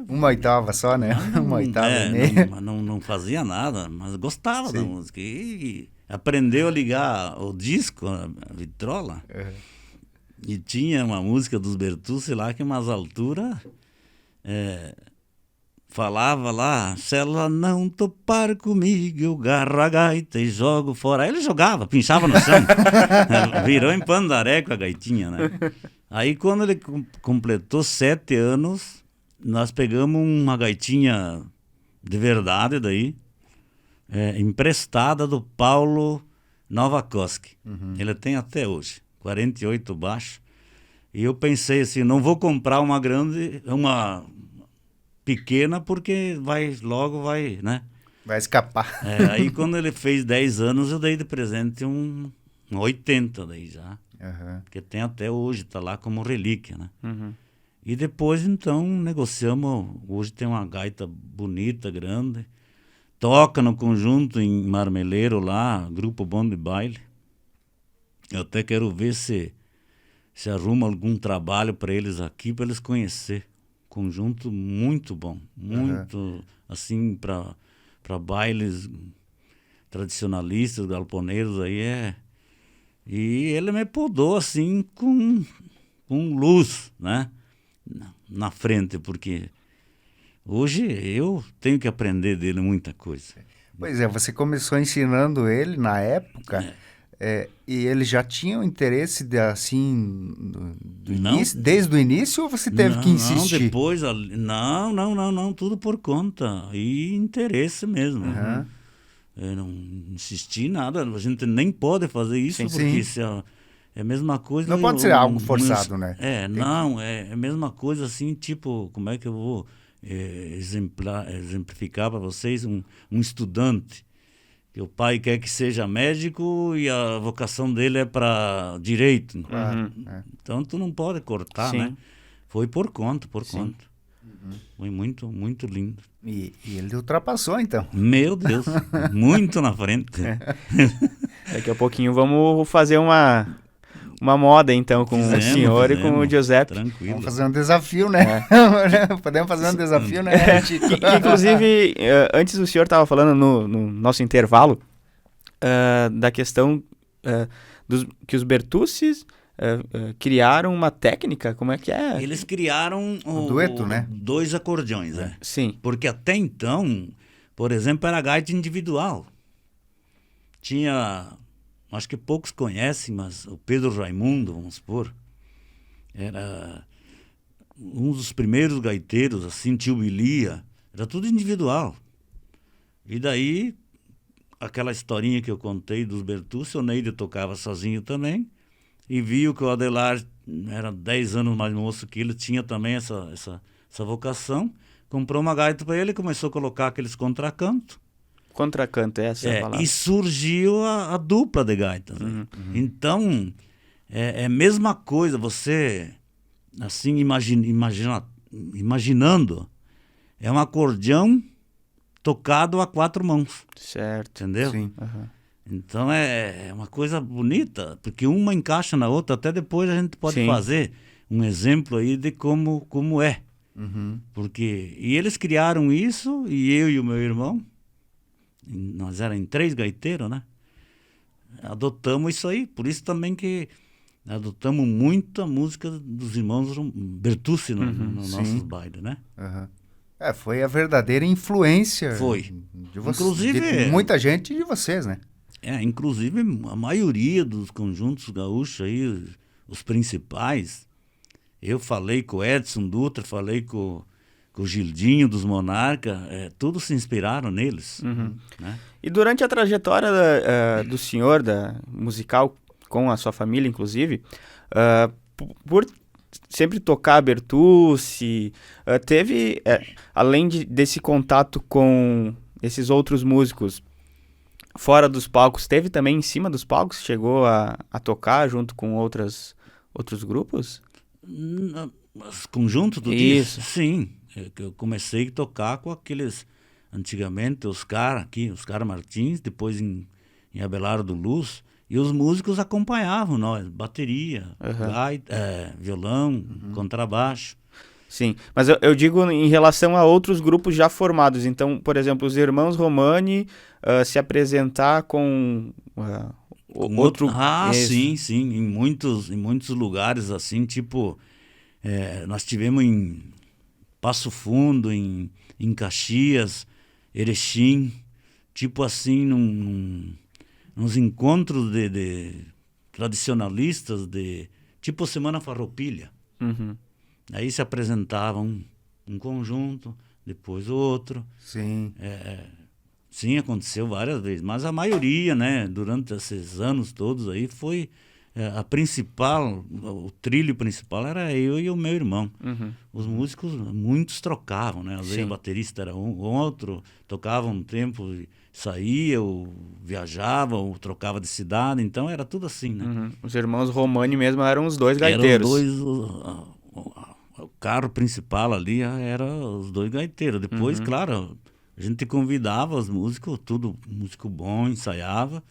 Uma oitava só, né? Uma oitava e meia. Não fazia nada, mas gostava da música. E aprendeu a ligar o disco, a vitrola. E tinha uma música dos Bertucci lá que umas alturas falava lá: se ela não topar comigo, eu garro a gaita e jogo fora. Aí ele jogava, pinchava no chão. Virou em pandaré com a gaitinha, né? Aí quando ele completou 7 anos, nós pegamos uma gaitinha de verdade daí, emprestada do Paulo Novakoski. Ele tem até hoje, 48 baixo. E eu pensei assim, não vou comprar uma grande, uma pequena, porque logo vai, né? Vai escapar. Aí quando ele fez 10 anos, eu dei de presente um 80 daí já. Porque tem até hoje, tá lá como relíquia, né? E depois, então, negociamos. Hoje tem uma gaita bonita, grande. toca no conjunto em Marmeleiro lá, Grupo Bom de Baile. Eu até quero ver se arruma algum trabalho para eles aqui, para eles conhecer. Conjunto muito bom, muito assim para bailes tradicionalistas, galponeiros aí E ele me podou assim com luz, né? Na frente, porque hoje eu tenho que aprender dele muita coisa. Pois é, você começou ensinando ele na época, e ele já tinha um interesse assim, desde o início, ou você teve que insistir? Não, depois, não, tudo por conta, e interesse mesmo. Eu não insisti em nada, a gente nem pode fazer isso, porque se é a mesma coisa... Não pode ser algo forçado, né? É a mesma coisa assim, tipo, como é que eu vou exemplificar para vocês um estudante, que o pai quer que seja médico e a vocação dele é para direito. Então tu não pode cortar, né? Foi por conta. Foi muito, muito lindo. E ele ultrapassou, então. Meu Deus, muito na frente. Daqui a pouquinho vamos fazer uma moda, então, com o senhor e com o Giuseppe. Tranquilo. Vamos fazer um desafio, né? Podemos fazer um desafio, né? Inclusive, antes o senhor estava falando no nosso intervalo da questão que os Bertuccis criaram uma técnica, como é que é? Eles criaram o dueto, né? 2 acordeões, Sim. Porque até então, por exemplo, era gaita individual. Tinha... Acho que poucos conhecem, mas o Pedro Raimundo, vamos supor, era um dos primeiros gaiteiros, assim, tio Bilia, era tudo individual. E daí, aquela historinha que eu contei dos Bertucci, o Neide tocava sozinho também, e viu que o Adelar era 10 anos mais moço que ele, tinha também essa vocação, comprou uma gaita para ele e começou a colocar aqueles contracantos. Contracanto, essa é a palavra. E surgiu a dupla de gaitas. Então, é a mesma coisa, você, assim, imaginando, é um acordeão tocado a 4 mãos. Certo. Entendeu? Sim. Então, é uma coisa bonita, porque uma encaixa na outra, até depois a gente pode fazer um exemplo aí de como é. E eles criaram isso, e eu e o meu irmão, nós éramos 3 gaiteiros, né? Adotamos isso aí, por isso também que adotamos muito a música dos irmãos Bertucci no nossos bailes, né? Foi a verdadeira influência de vocês, inclusive, de muita gente e de vocês, né? Inclusive a maioria dos conjuntos gaúchos aí, os principais, eu falei com o Edson Dutra, falei com o Gildinho dos Monarca, todos se inspiraram neles. Né? E durante a trajetória do senhor, musical, com a sua família, inclusive, por sempre tocar Bertucci, teve, além desse contato com esses outros músicos fora dos palcos, teve também em cima dos palcos? Chegou a tocar junto com outros grupos? Conjunto do Isso. Disco? Sim. Eu comecei a tocar com aqueles, antigamente, Oscar Martins, depois em Abelardo do Luz, e os músicos acompanhavam nós, bateria, gaita, violão, contrabaixo. Sim, mas eu digo em relação a outros grupos já formados. Então, por exemplo, os irmãos Romani se apresentar com outro... Sim, em muitos lugares, assim, tipo, nós tivemos em Passo Fundo, em Caxias, Erechim, tipo assim, nos encontros de tradicionalistas, tipo Semana Farroupilha. Aí se apresentavam um conjunto, depois outro. Sim. Sim, aconteceu várias vezes, mas a maioria, né, durante esses anos todos aí, foi a principal, o trilho principal era eu e o meu irmão. Os músicos, muitos trocavam, né? Às vezes o baterista era um, outro, tocava um tempo, saía, ou viajava, ou trocava de cidade, então era tudo assim, né? Os irmãos Romani mesmo eram os 2 gaiteiros. O carro principal ali era os 2 gaiteiros. Depois, claro, A gente convidava os músicos, tudo músico bom, ensaiava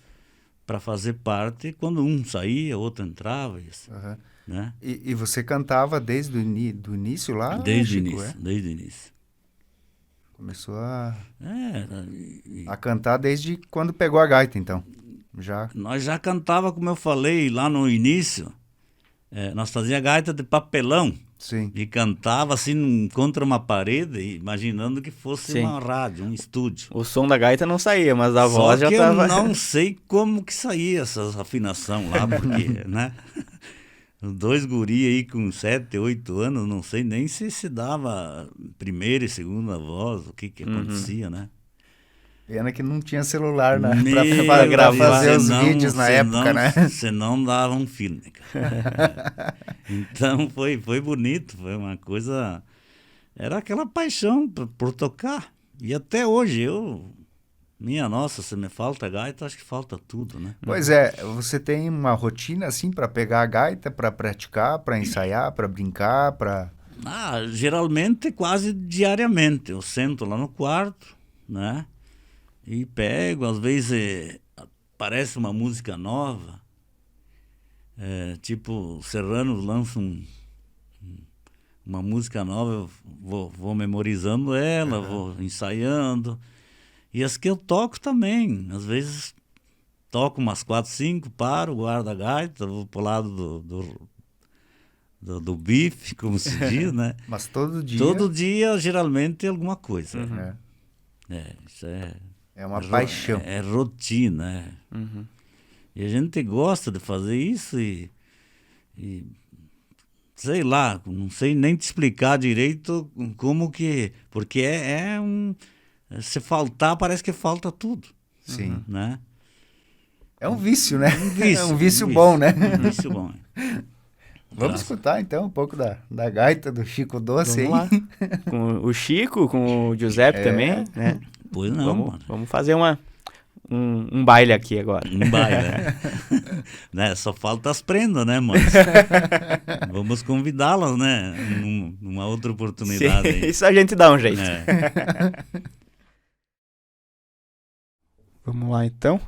para fazer parte. Quando um saía, outro entrava, isso, Aham. né? E você cantava desde o do início lá, Desde o Chico, início, desde o início. Começou a É, cantar desde quando pegou a gaita, então. Já. nós já cantava, como eu falei lá no início, nós fazia gaita de papelão Sim. e cantava assim contra uma parede, imaginando que fosse Sim. uma rádio, um estúdio. O som da gaita não saía, mas a Só voz já que tava... eu não sei como que saía essas afinação lá, porque, né? Dois guri aí com 7, 8 anos, não sei nem se dava primeira e segunda voz, o que acontecia, né? Pena que não tinha celular Meu pra Deus, fazer os senão- vídeos na época, né? Senão dava um filme, cara. Então foi bonito, foi uma coisa... Era aquela paixão por tocar. E até hoje minha nossa, se me falta gaita, acho que falta tudo, né? Pois é, você tem uma rotina assim pra pegar a gaita, pra praticar, pra ensaiar, pra brincar, pra... Geralmente quase diariamente. Eu sento lá no quarto, né? E pego, às vezes aparece uma música nova, tipo, o Serrano lança uma música nova, eu vou memorizando ela, vou ensaiando. E as que eu toco também, às vezes toco umas 4, 5, paro, guardo a gaita, vou pro lado do bife, como se diz, né? Mas todo dia... Todo dia, geralmente, alguma coisa. Isso É uma paixão. É rotina, Uhum. E a gente gosta de fazer isso e sei lá, não sei nem te explicar direito como que... Porque se faltar, parece que falta tudo, Sim. né? É um vício, né? Um vício, É um vício bom, né? Um vício bom. Vamos escutar então um pouco da gaita do Chico Doce Vamos aí. lá. Com o Chico, com o Giuseppe também, né? Pois não, mano. Vamos fazer um baile aqui agora. Um baile, né? Só falta as prendas, né, mano? Vamos convidá-las, né? Numa outra oportunidade. Sim, Aí. isso a gente dá um jeito. Vamos lá, então.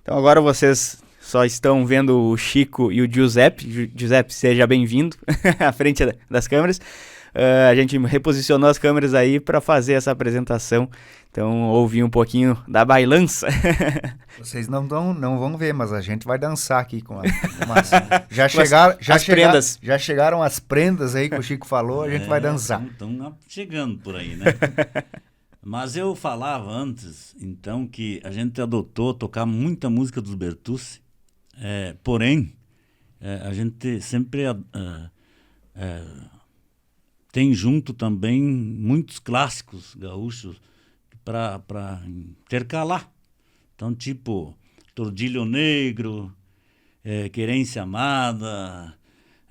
Então agora vocês só estão vendo o Chico e o Giuseppe. Giuseppe, seja bem-vindo à frente das câmeras. A gente reposicionou as câmeras aí para fazer essa apresentação. Então, ouvi um pouquinho da bailança. Vocês não vão ver, mas a gente vai dançar aqui com prendas. Já chegaram as prendas aí que o Chico falou, a gente vai dançar. Estão chegando por aí, né? Mas eu falava antes, então, que a gente adotou tocar muita música dos Bertucci, porém, a gente sempre tem junto também muitos clássicos gaúchos para intercalar. Então, tipo, Tordilho Negro, Querência Amada,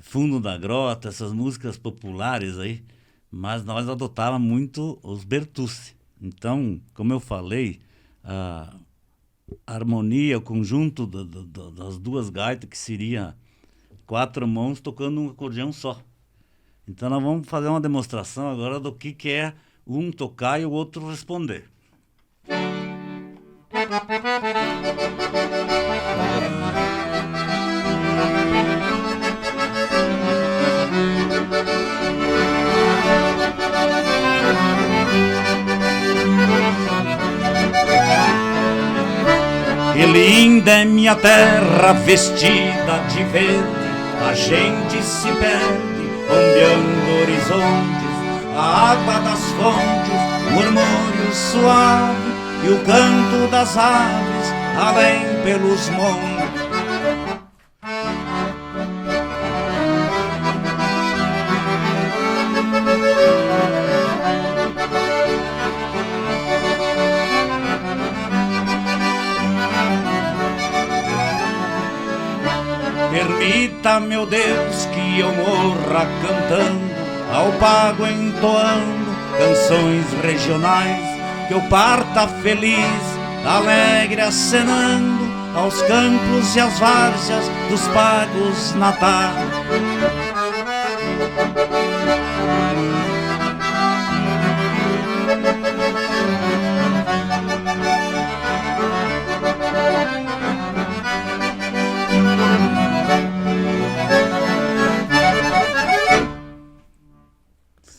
Fundo da Grota, essas músicas populares aí, mas nós adotávamos muito os Bertucci. Então, como eu falei, a harmonia, o conjunto das duas gaitas, que seria 4 mãos tocando um acordeão só. Então nós vamos fazer uma demonstração agora do que é um tocar e o outro responder. Que linda é minha terra vestida de verde, a gente se perde bombeando horizontes, a água das fontes, o murmúrio suave e o canto das aves além pelos montes. Permita, meu Deus, que eu morra cantando, ao pago entoando canções regionais, que eu parta feliz, alegre acenando aos campos e às várzeas dos pagos natais.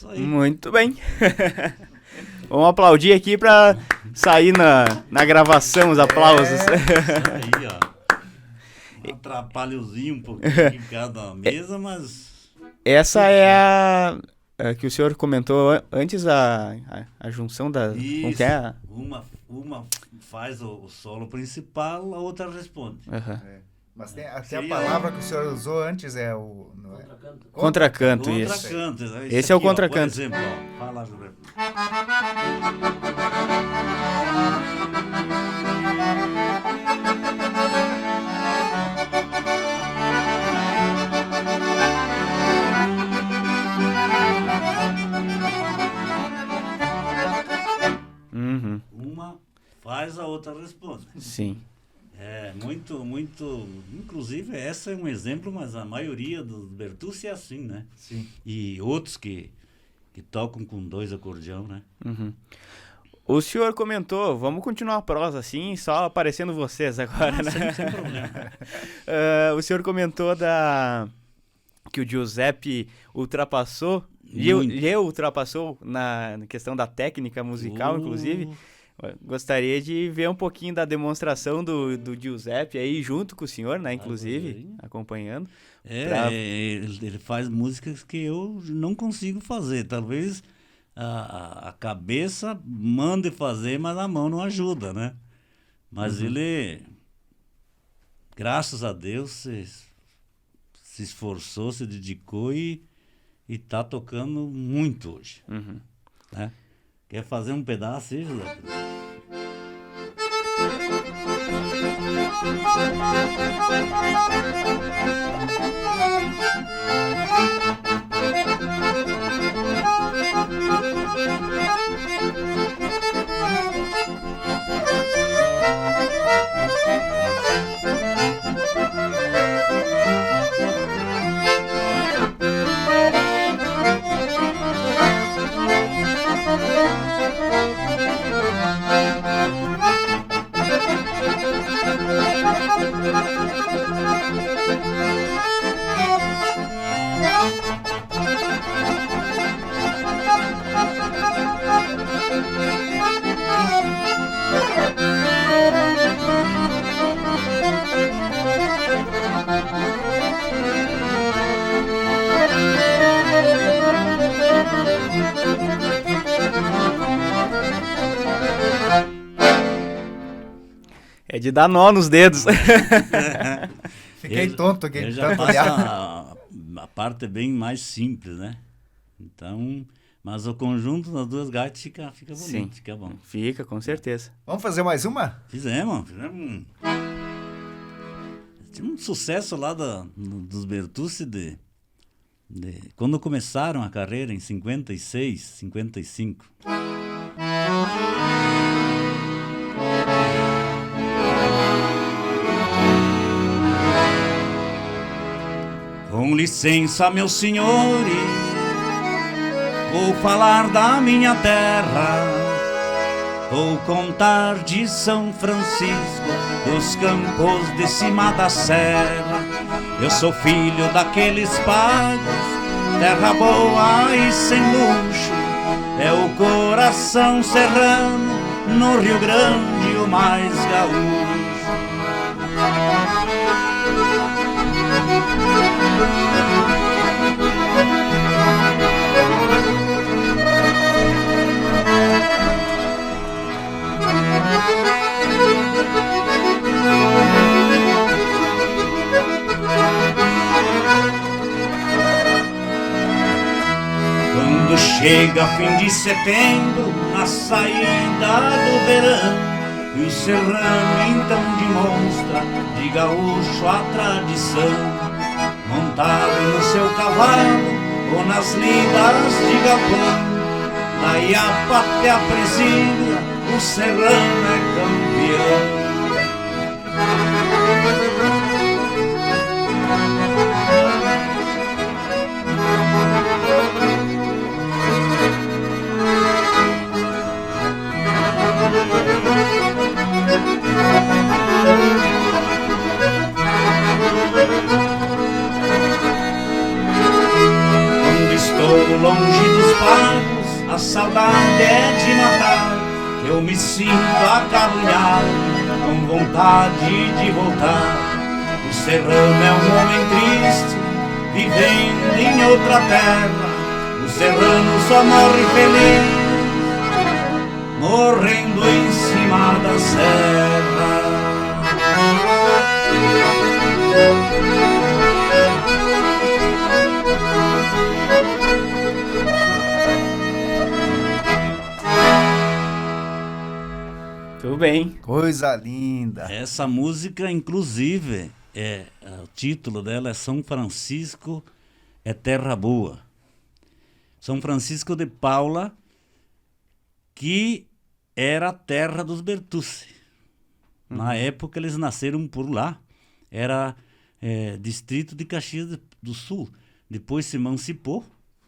Isso aí. Muito bem. Vamos aplaudir aqui para sair na gravação os aplausos. Isso aí, ó. Um atrapalhozinho um pouquinho em cada mesa, mas... Essa é a que o senhor comentou antes, a junção da... Isso. Como que é? Uma faz o solo principal, a outra responde. Uhum. Mas tem, até Seria- a palavra que o senhor usou antes é o... Não é? Contracanto, isso. Contracanto. Esse é o aqui, ó, contracanto. Por exemplo, ó, fala, Gilberto. Uhum. Uma faz, a outra responde. Sim. É muito, muito... Inclusive, essa é um exemplo, mas a maioria dos Bertucci é assim, né? Sim. E outros que tocam com 2 acordeão, né? Uhum. O senhor comentou, vamos continuar a prosa assim, só aparecendo vocês agora, né? Sem problema. O senhor comentou que o Giuseppe ultrapassou, Muito. lhe ultrapassou na questão da técnica musical, inclusive. Gostaria de ver um pouquinho da demonstração do Giuseppe aí, junto com o senhor, né? Inclusive, acompanhando. Ele faz músicas que eu não consigo fazer. Talvez a cabeça mande fazer, mas a mão não ajuda, né? Mas ele, graças a Deus, se esforçou, se dedicou e está tocando muito hoje. Uhum. Né? Quer fazer um pedaço aí, José? É de dar nó nos dedos. Fiquei tonto aqui. Ele já tanto passa olhar. a parte bem mais simples, né? Então, mas o conjunto das 2 gaitas fica bonito, Sim. fica bom. Fica, com certeza. Vamos fazer mais uma? Fizemos tinha um sucesso lá dos Bertucci quando começaram a carreira em 56, 55. Com licença, meus senhores, vou falar da minha terra, vou contar de São Francisco, dos campos de cima da serra. Eu sou filho daqueles pagos, terra boa e sem luxo, é o coração serrano, no Rio Grande o mais gaúcho. Quando chega fim de setembro, na saída do verão, e o serrano então demonstra de gaúcho a tradição, montado no seu cavalo ou nas lidas de galpão, da Iapa até a Presília, o serrano é campeão. Quando estou longe dos pais, a saudade é de matar. Eu me sinto acabrunhado, com vontade de voltar. O serrano é um homem triste, vivendo em outra terra. O serrano só morre feliz, morrendo em cima da serra. Tudo bem. Coisa linda. Essa música, inclusive, o título dela é São Francisco é Terra Boa. São Francisco de Paula, que era a terra dos Bertucci. Na época eles nasceram por lá. Era distrito de Caxias do Sul. Depois se emancipou.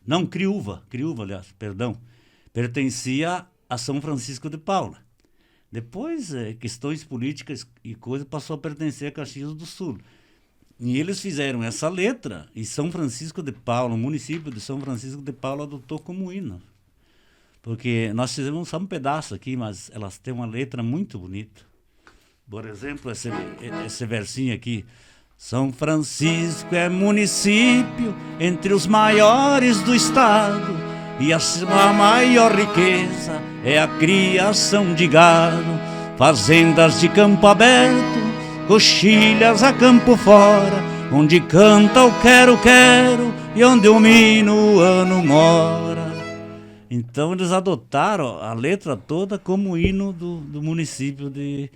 Não, Criúva, aliás, perdão. Pertencia a São Francisco de Paula. Depois, questões políticas e coisas, passou a pertencer a Caxias do Sul. E eles fizeram essa letra, e São Francisco de Paula, o município de São Francisco de Paula, adotou como hino. Porque nós fizemos só um pedaço aqui, mas elas têm uma letra muito bonita. Por exemplo, esse versinho aqui. São Francisco é município entre os maiores do estado, e a maior riqueza é a criação de gado. Fazendas de campo aberto, coxilhas a campo fora, onde canta o quero-quero e onde o minuano mora. Então eles adotaram a letra toda como hino do município de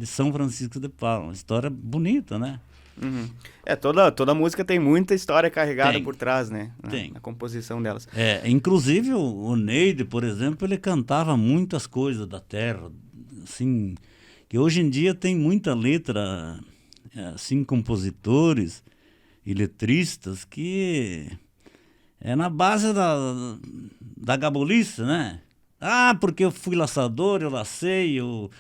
São Francisco de Paula. Uma história bonita, né? Uhum. Toda música tem muita história carregada por trás, né? Tem. Na composição delas. Inclusive o Neide, por exemplo, ele cantava muitas coisas da terra, assim, que hoje em dia tem muita letra, assim, compositores e letristas que é na base da gabolice, né? Ah, porque eu fui laçador, eu lacei, eu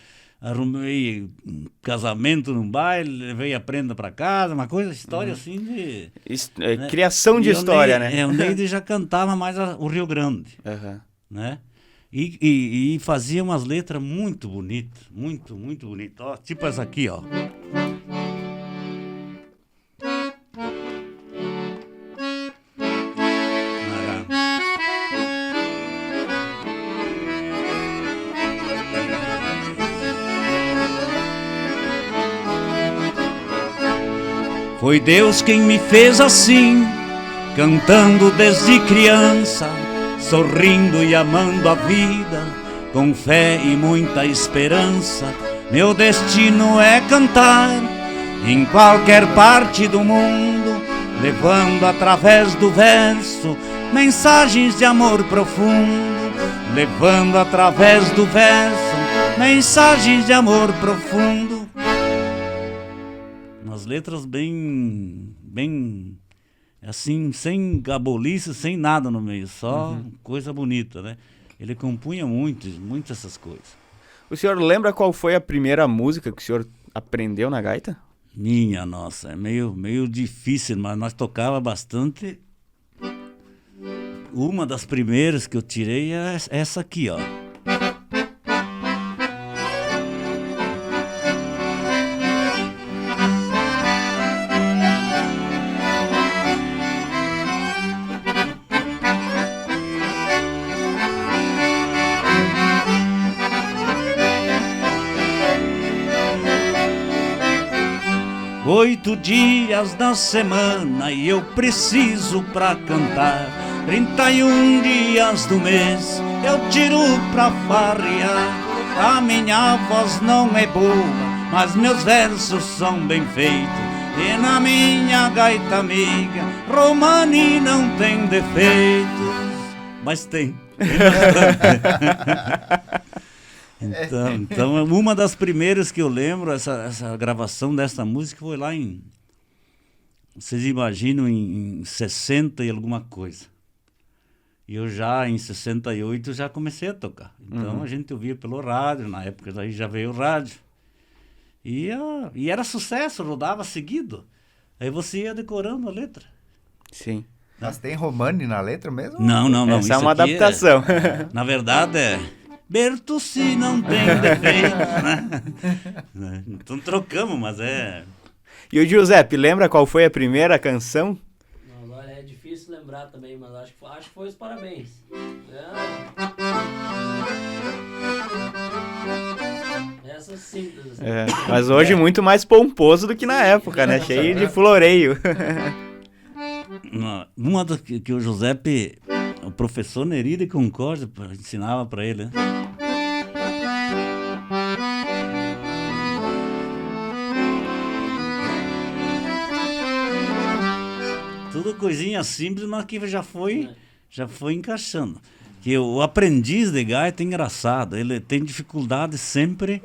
arrumei um casamento num baile, levei a prenda para casa, uma coisa, história assim de... né? Criação de história, né? O Neide já cantava mais o Rio Grande, né? E fazia umas letras muito bonitas, muito, muito bonitas. Ó, tipo essa aqui, ó. Foi Deus quem me fez assim, cantando desde criança, sorrindo e amando a vida, com fé e muita esperança. Meu destino é cantar em qualquer parte do mundo, levando através do verso mensagens de amor profundo, levando através do verso mensagens de amor profundo. Umas letras bem assim, sem gabolice, sem nada no meio, só coisa bonita, né? Ele compunha muito essas coisas. O senhor lembra qual foi a primeira música que o senhor aprendeu na gaita? Minha nossa, é meio difícil, mas nós tocava bastante. Uma das primeiras que eu tirei é essa aqui, ó. 8 dias da semana e eu preciso pra cantar. 31 dias do mês eu tiro pra farrear. A minha voz não é boa, mas meus versos são bem feitos. E na minha gaita amiga, Romani não tem defeitos. Mas tem. Então, uma das primeiras que eu lembro, essa gravação dessa música foi lá em... Vocês imaginam, em 60 e alguma coisa. E eu já, em 68, já comecei a tocar. Então, a gente ouvia pelo rádio, na época daí já veio o rádio. E era sucesso, rodava seguido. Aí você ia decorando a letra. Sim. Mas tem Romani na letra mesmo? Não. Essa é isso uma aqui adaptação. Na verdade Bertucci não tem defeito, né? Então trocamos, mas é... E o Giuseppe, lembra qual foi a primeira canção? Não, agora é difícil lembrar também, mas acho que foi os parabéns. Essa simples. Mas hoje muito mais pomposo do que na época, né? Cheio de floreio. Uma que o Giuseppe, o professor Neri de Concórdia, ensinava para ele, né? Tudo coisinha simples, mas que já foi encaixando. Que o aprendiz de gaita é engraçado, ele tem dificuldade sempre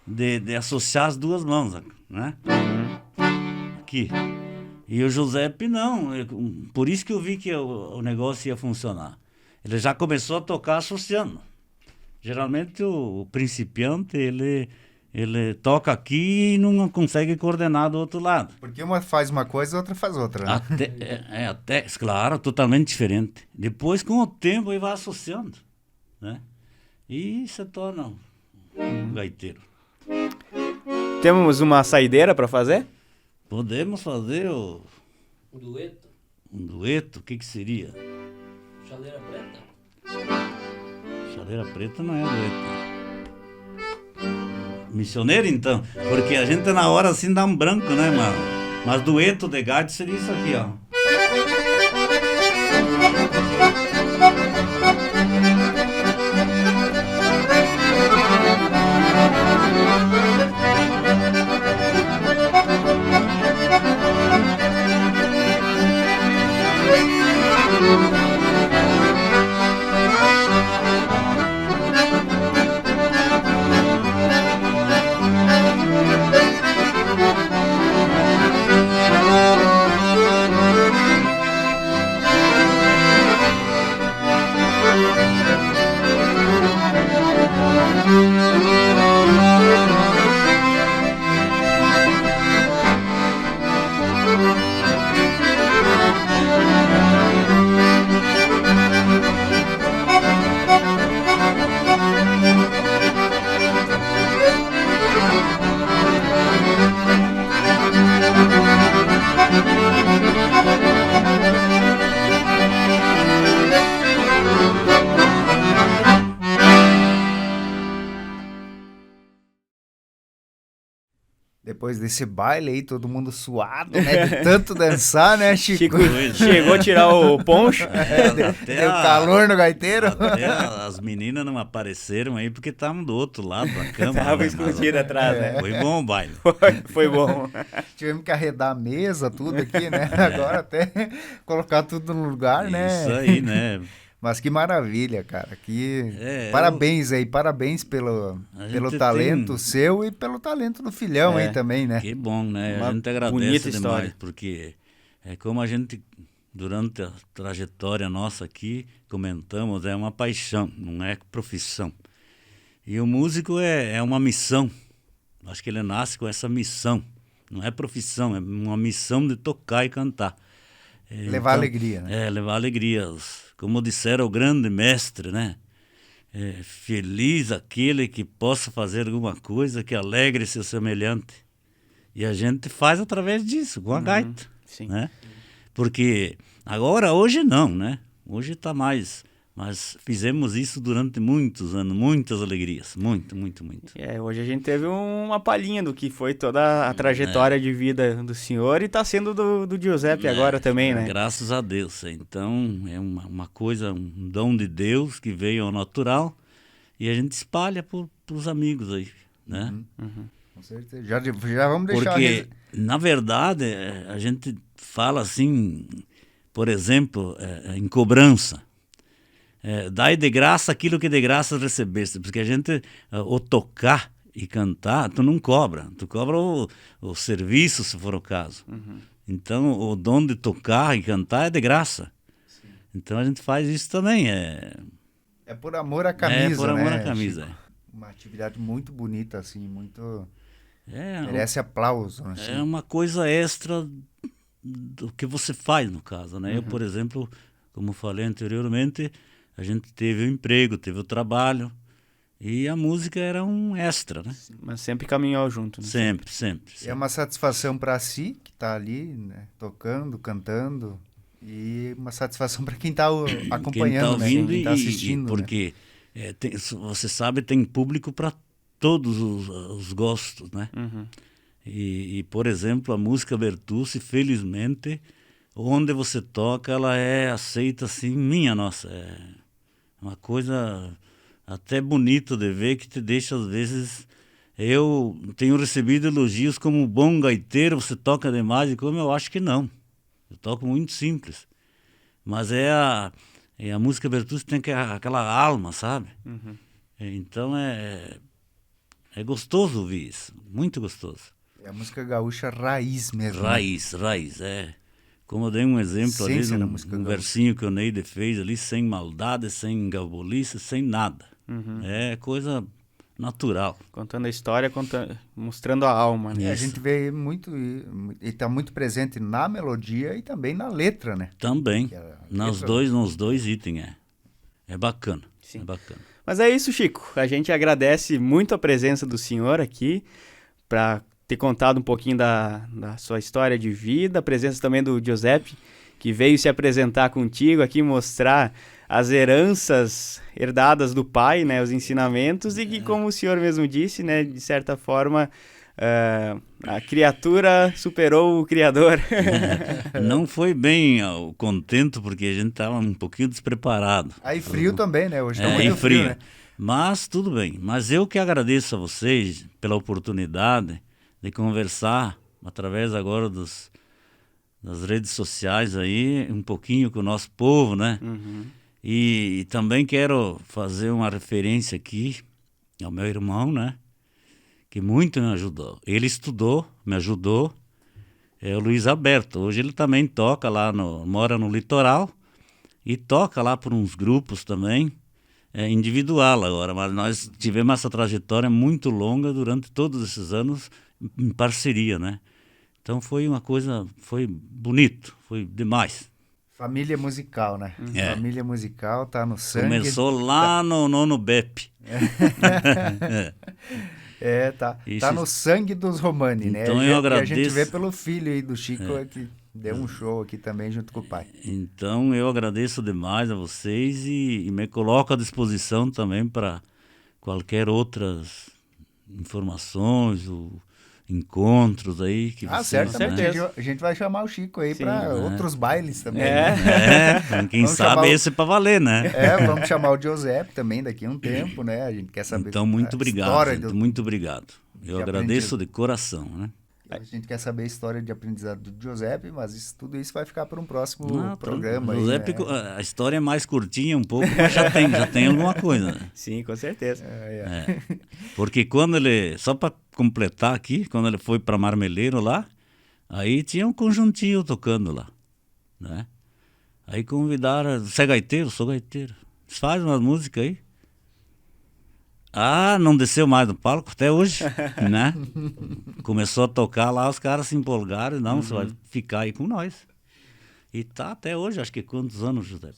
de associar as duas mãos, né? Aqui. E o Giuseppe não, por isso que eu vi que o negócio ia funcionar. Ele já começou a tocar associando. Geralmente o principiante, ele toca aqui e não consegue coordenar do outro lado. Porque uma faz uma coisa e outra faz outra, né? Até, claro, totalmente diferente. Depois, com o tempo, ele vai associando, né? E se torna um gaiteiro. Temos uma saideira para fazer? Podemos fazer Um dueto, um dueto, o que seria? chaleira preta. Chaleira preta não é dueto. Missioneiro, então? Porque a gente na hora assim dá um branco, né, mano? Mas dueto de gato seria isso aqui, ó. Depois desse baile aí, todo mundo suado, né? De tanto dançar, né, Chico? Chico chegou a tirar o poncho. Deu calor no gaiteiro. Até as meninas não apareceram aí porque estavam do outro lado da cama. Tava né? escondido atrás, né? Foi bom o baile. Foi bom. Tivemos que arredar a mesa, tudo aqui, né? Agora até colocar tudo no lugar, né? Isso aí, né? Mas que maravilha, cara. Que... É, parabéns aí, parabéns pelo gente talento tem- seu e pelo talento do filhão aí também, né? Que bom, né? Uma A gente bonita agradece demais, história. porque é como a gente, durante a trajetória nossa aqui, comentamos, é uma paixão, não é profissão. E o músico é uma missão. Acho que ele nasce com essa missão. Não é profissão, é uma missão de tocar e cantar. Levar alegria, né? Levar alegria. Como disseram o grande mestre, né? Feliz aquele que possa fazer alguma coisa que alegre seu semelhante. E a gente faz através disso, com a gaita. Sim. Né? Porque agora, hoje não, né? Hoje está mais... Mas fizemos isso durante muitos anos, muitas alegrias. Muito. Hoje a gente teve uma palhinha do que foi toda a trajetória de vida do senhor e tá sendo do Giuseppe agora também, né? Graças a Deus. Então, é uma coisa, um dom de Deus que veio ao natural e a gente espalha para os amigos aí, né? Com certeza. Já vamos deixar... Porque, na verdade, a gente fala assim, por exemplo, em cobrança. Dai de graça aquilo que de graça recebeste. Porque a gente, o tocar e cantar, tu não cobra. Tu cobra o serviço, se for o caso. Então, o dom de tocar e cantar é de graça. Sim. Então, a gente faz isso também. É por amor à camisa, por amor né, à camisa. Chico? Uma atividade muito bonita, assim, muito... merece aplauso. Assim. É uma coisa extra do que você faz, no caso, né? Eu, por exemplo, como falei anteriormente, a gente teve o emprego, teve o trabalho, e a música era um extra, né? Mas sempre caminhou junto, né? Sempre, sempre. E é uma satisfação para si, que está ali, né, tocando, cantando, e uma satisfação para quem está acompanhando, Quem está ouvindo né? Quem está assistindo. porque você sabe, tem público para todos os gostos, né? Uhum. E, por exemplo, a música Bertucci, felizmente, onde você toca, ela é aceita assim, minha nossa, é uma coisa até bonito de ver, que te deixa às vezes. Eu tenho recebido elogios como bom gaiteiro, você toca demais, e como eu acho que não. Eu toco muito simples. Mas é a música Bertucci tem aquela alma, sabe? Uhum. Então é gostoso ouvir isso, muito gostoso. É a música gaúcha raiz mesmo. Raiz, é. Como eu dei um exemplo ali, Essência da um música gaúcha. versinho que o Neide fez ali, sem maldade, sem gabolice, sem nada. Uhum. É coisa natural. Contando a história, mostrando a alma, né? A gente vê muito, e está muito presente na melodia e também na letra, né? Também, Que a nos letra- dois itens, é bacana, Sim. é bacana. Mas é isso, Chico. A gente agradece muito a presença do senhor aqui para ter contado um pouquinho da sua história de vida, a presença também do Giuseppe, que veio se apresentar contigo aqui, mostrar as heranças herdadas do pai, né, os ensinamentos, e que, como o senhor mesmo disse, né, de certa forma, a criatura superou o criador. Não foi bem ao contento, porque a gente estava um pouquinho despreparado. Aí frio também, né? Hoje está É, muito e frio. né? Mas tudo bem. Mas eu que agradeço a vocês pela oportunidade de conversar através agora das redes sociais aí, um pouquinho com o nosso povo, né? Uhum. E também quero fazer uma referência aqui ao meu irmão, né? Que muito me ajudou. Ele estudou, me ajudou. É o Luiz Alberto. Hoje ele também toca lá, mora no litoral e toca lá por uns grupos também, individual agora. Mas nós tivemos essa trajetória muito longa durante todos esses anos em parceria, né? Então foi uma coisa, foi bonito, foi demais. Família musical, né? É. Família musical tá no sangue. Começou lá no nono BEP. Tá Isso. no sangue dos Romani, né? Então E eu a agradeço. gente vê pelo filho aí do Chico que deu um show aqui também junto com o pai. Então eu agradeço demais a vocês e me coloco à disposição também para qualquer outras informações ou encontros aí que vocês, certamente. né? A gente vai chamar o Chico aí Sim, para outros bailes também. É. né? Quem Vamos sabe chamar esse é para valer, né? Vamos chamar o Giuseppe também daqui a um tempo, né? A gente quer saber Então muito a obrigado, história gente, do- muito obrigado. Eu de agradeço aprendido. de coração, né? A gente quer saber a história de aprendizado do Giuseppe, mas tudo isso vai ficar para um próximo Não, programa. José, aí, né? a história é mais curtinha um pouco, mas já tem alguma coisa, né? Sim, com certeza. Porque quando ele, só para completar aqui, quando ele foi para Marmeleiro lá, aí tinha um conjuntinho tocando lá, né? Aí convidaram, você é gaiteiro? Sou gaiteiro. Faz uma música aí. Ah, não desceu mais do palco até hoje, né? Começou a tocar lá, os caras se empolgaram e não, você vai ficar aí com nós. E tá até hoje, acho que quantos anos, José?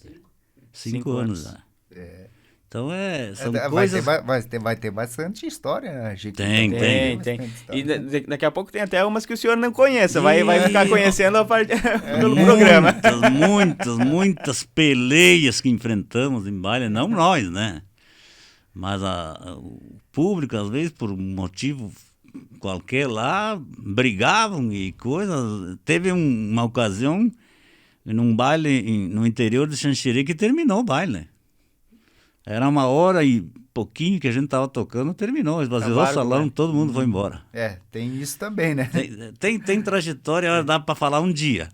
5 anos, né? Então são coisas... Vai ter bastante história, né, Chico? Tem. Tem. bastante E história. daqui a pouco tem até umas que o senhor não conheça. Vai ficar conhecendo pelo Muitas, programa. muitas peleias que enfrentamos em baile, não nós, né? Mas o público, às vezes, por um motivo qualquer lá, brigavam e coisas. Teve uma ocasião, num baile no interior de Xanxerê, que terminou o baile. Era 1h e pouquinho que a gente estava tocando, terminou. Esvaziou o Acabaram, salão, né? todo mundo foi embora. Tem isso também, né? Tem trajetória, dá para falar um dia.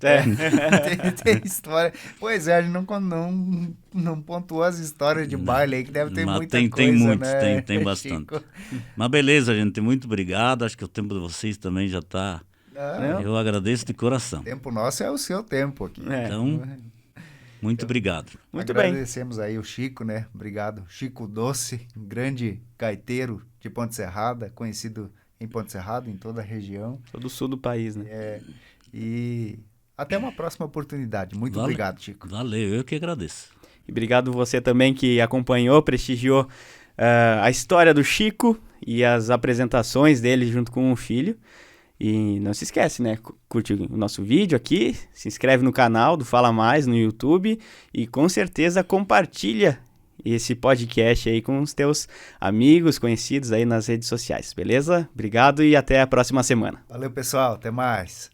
tem história. Pois é, a gente não pontuou as histórias de baile aí, que deve ter Mas muita tem coisa, muitos, né? tem bastante. Chico? Mas beleza, gente, muito obrigado. Acho que o tempo de vocês também já está. Não, Eu agradeço de coração. o tempo nosso é o seu tempo aqui. Então, muito obrigado. Muito bem. Agradecemos aí o Chico, né? Obrigado. Chico Doce, um grande gaiteiro de Ponte Serrada, conhecido em Ponte Serrada, em toda a região. Todo o sul do país, né? E Até uma próxima oportunidade. Muito obrigado, Chico. Valeu, eu que agradeço. E obrigado você também que acompanhou, prestigiou a história do Chico e as apresentações dele junto com o filho. E não se esquece, né? Curte o nosso vídeo aqui, se inscreve no canal do Fala Mais no YouTube e com certeza compartilha esse podcast aí com os teus amigos, conhecidos aí nas redes sociais, beleza? Obrigado e até a próxima semana. Valeu, pessoal. Até mais.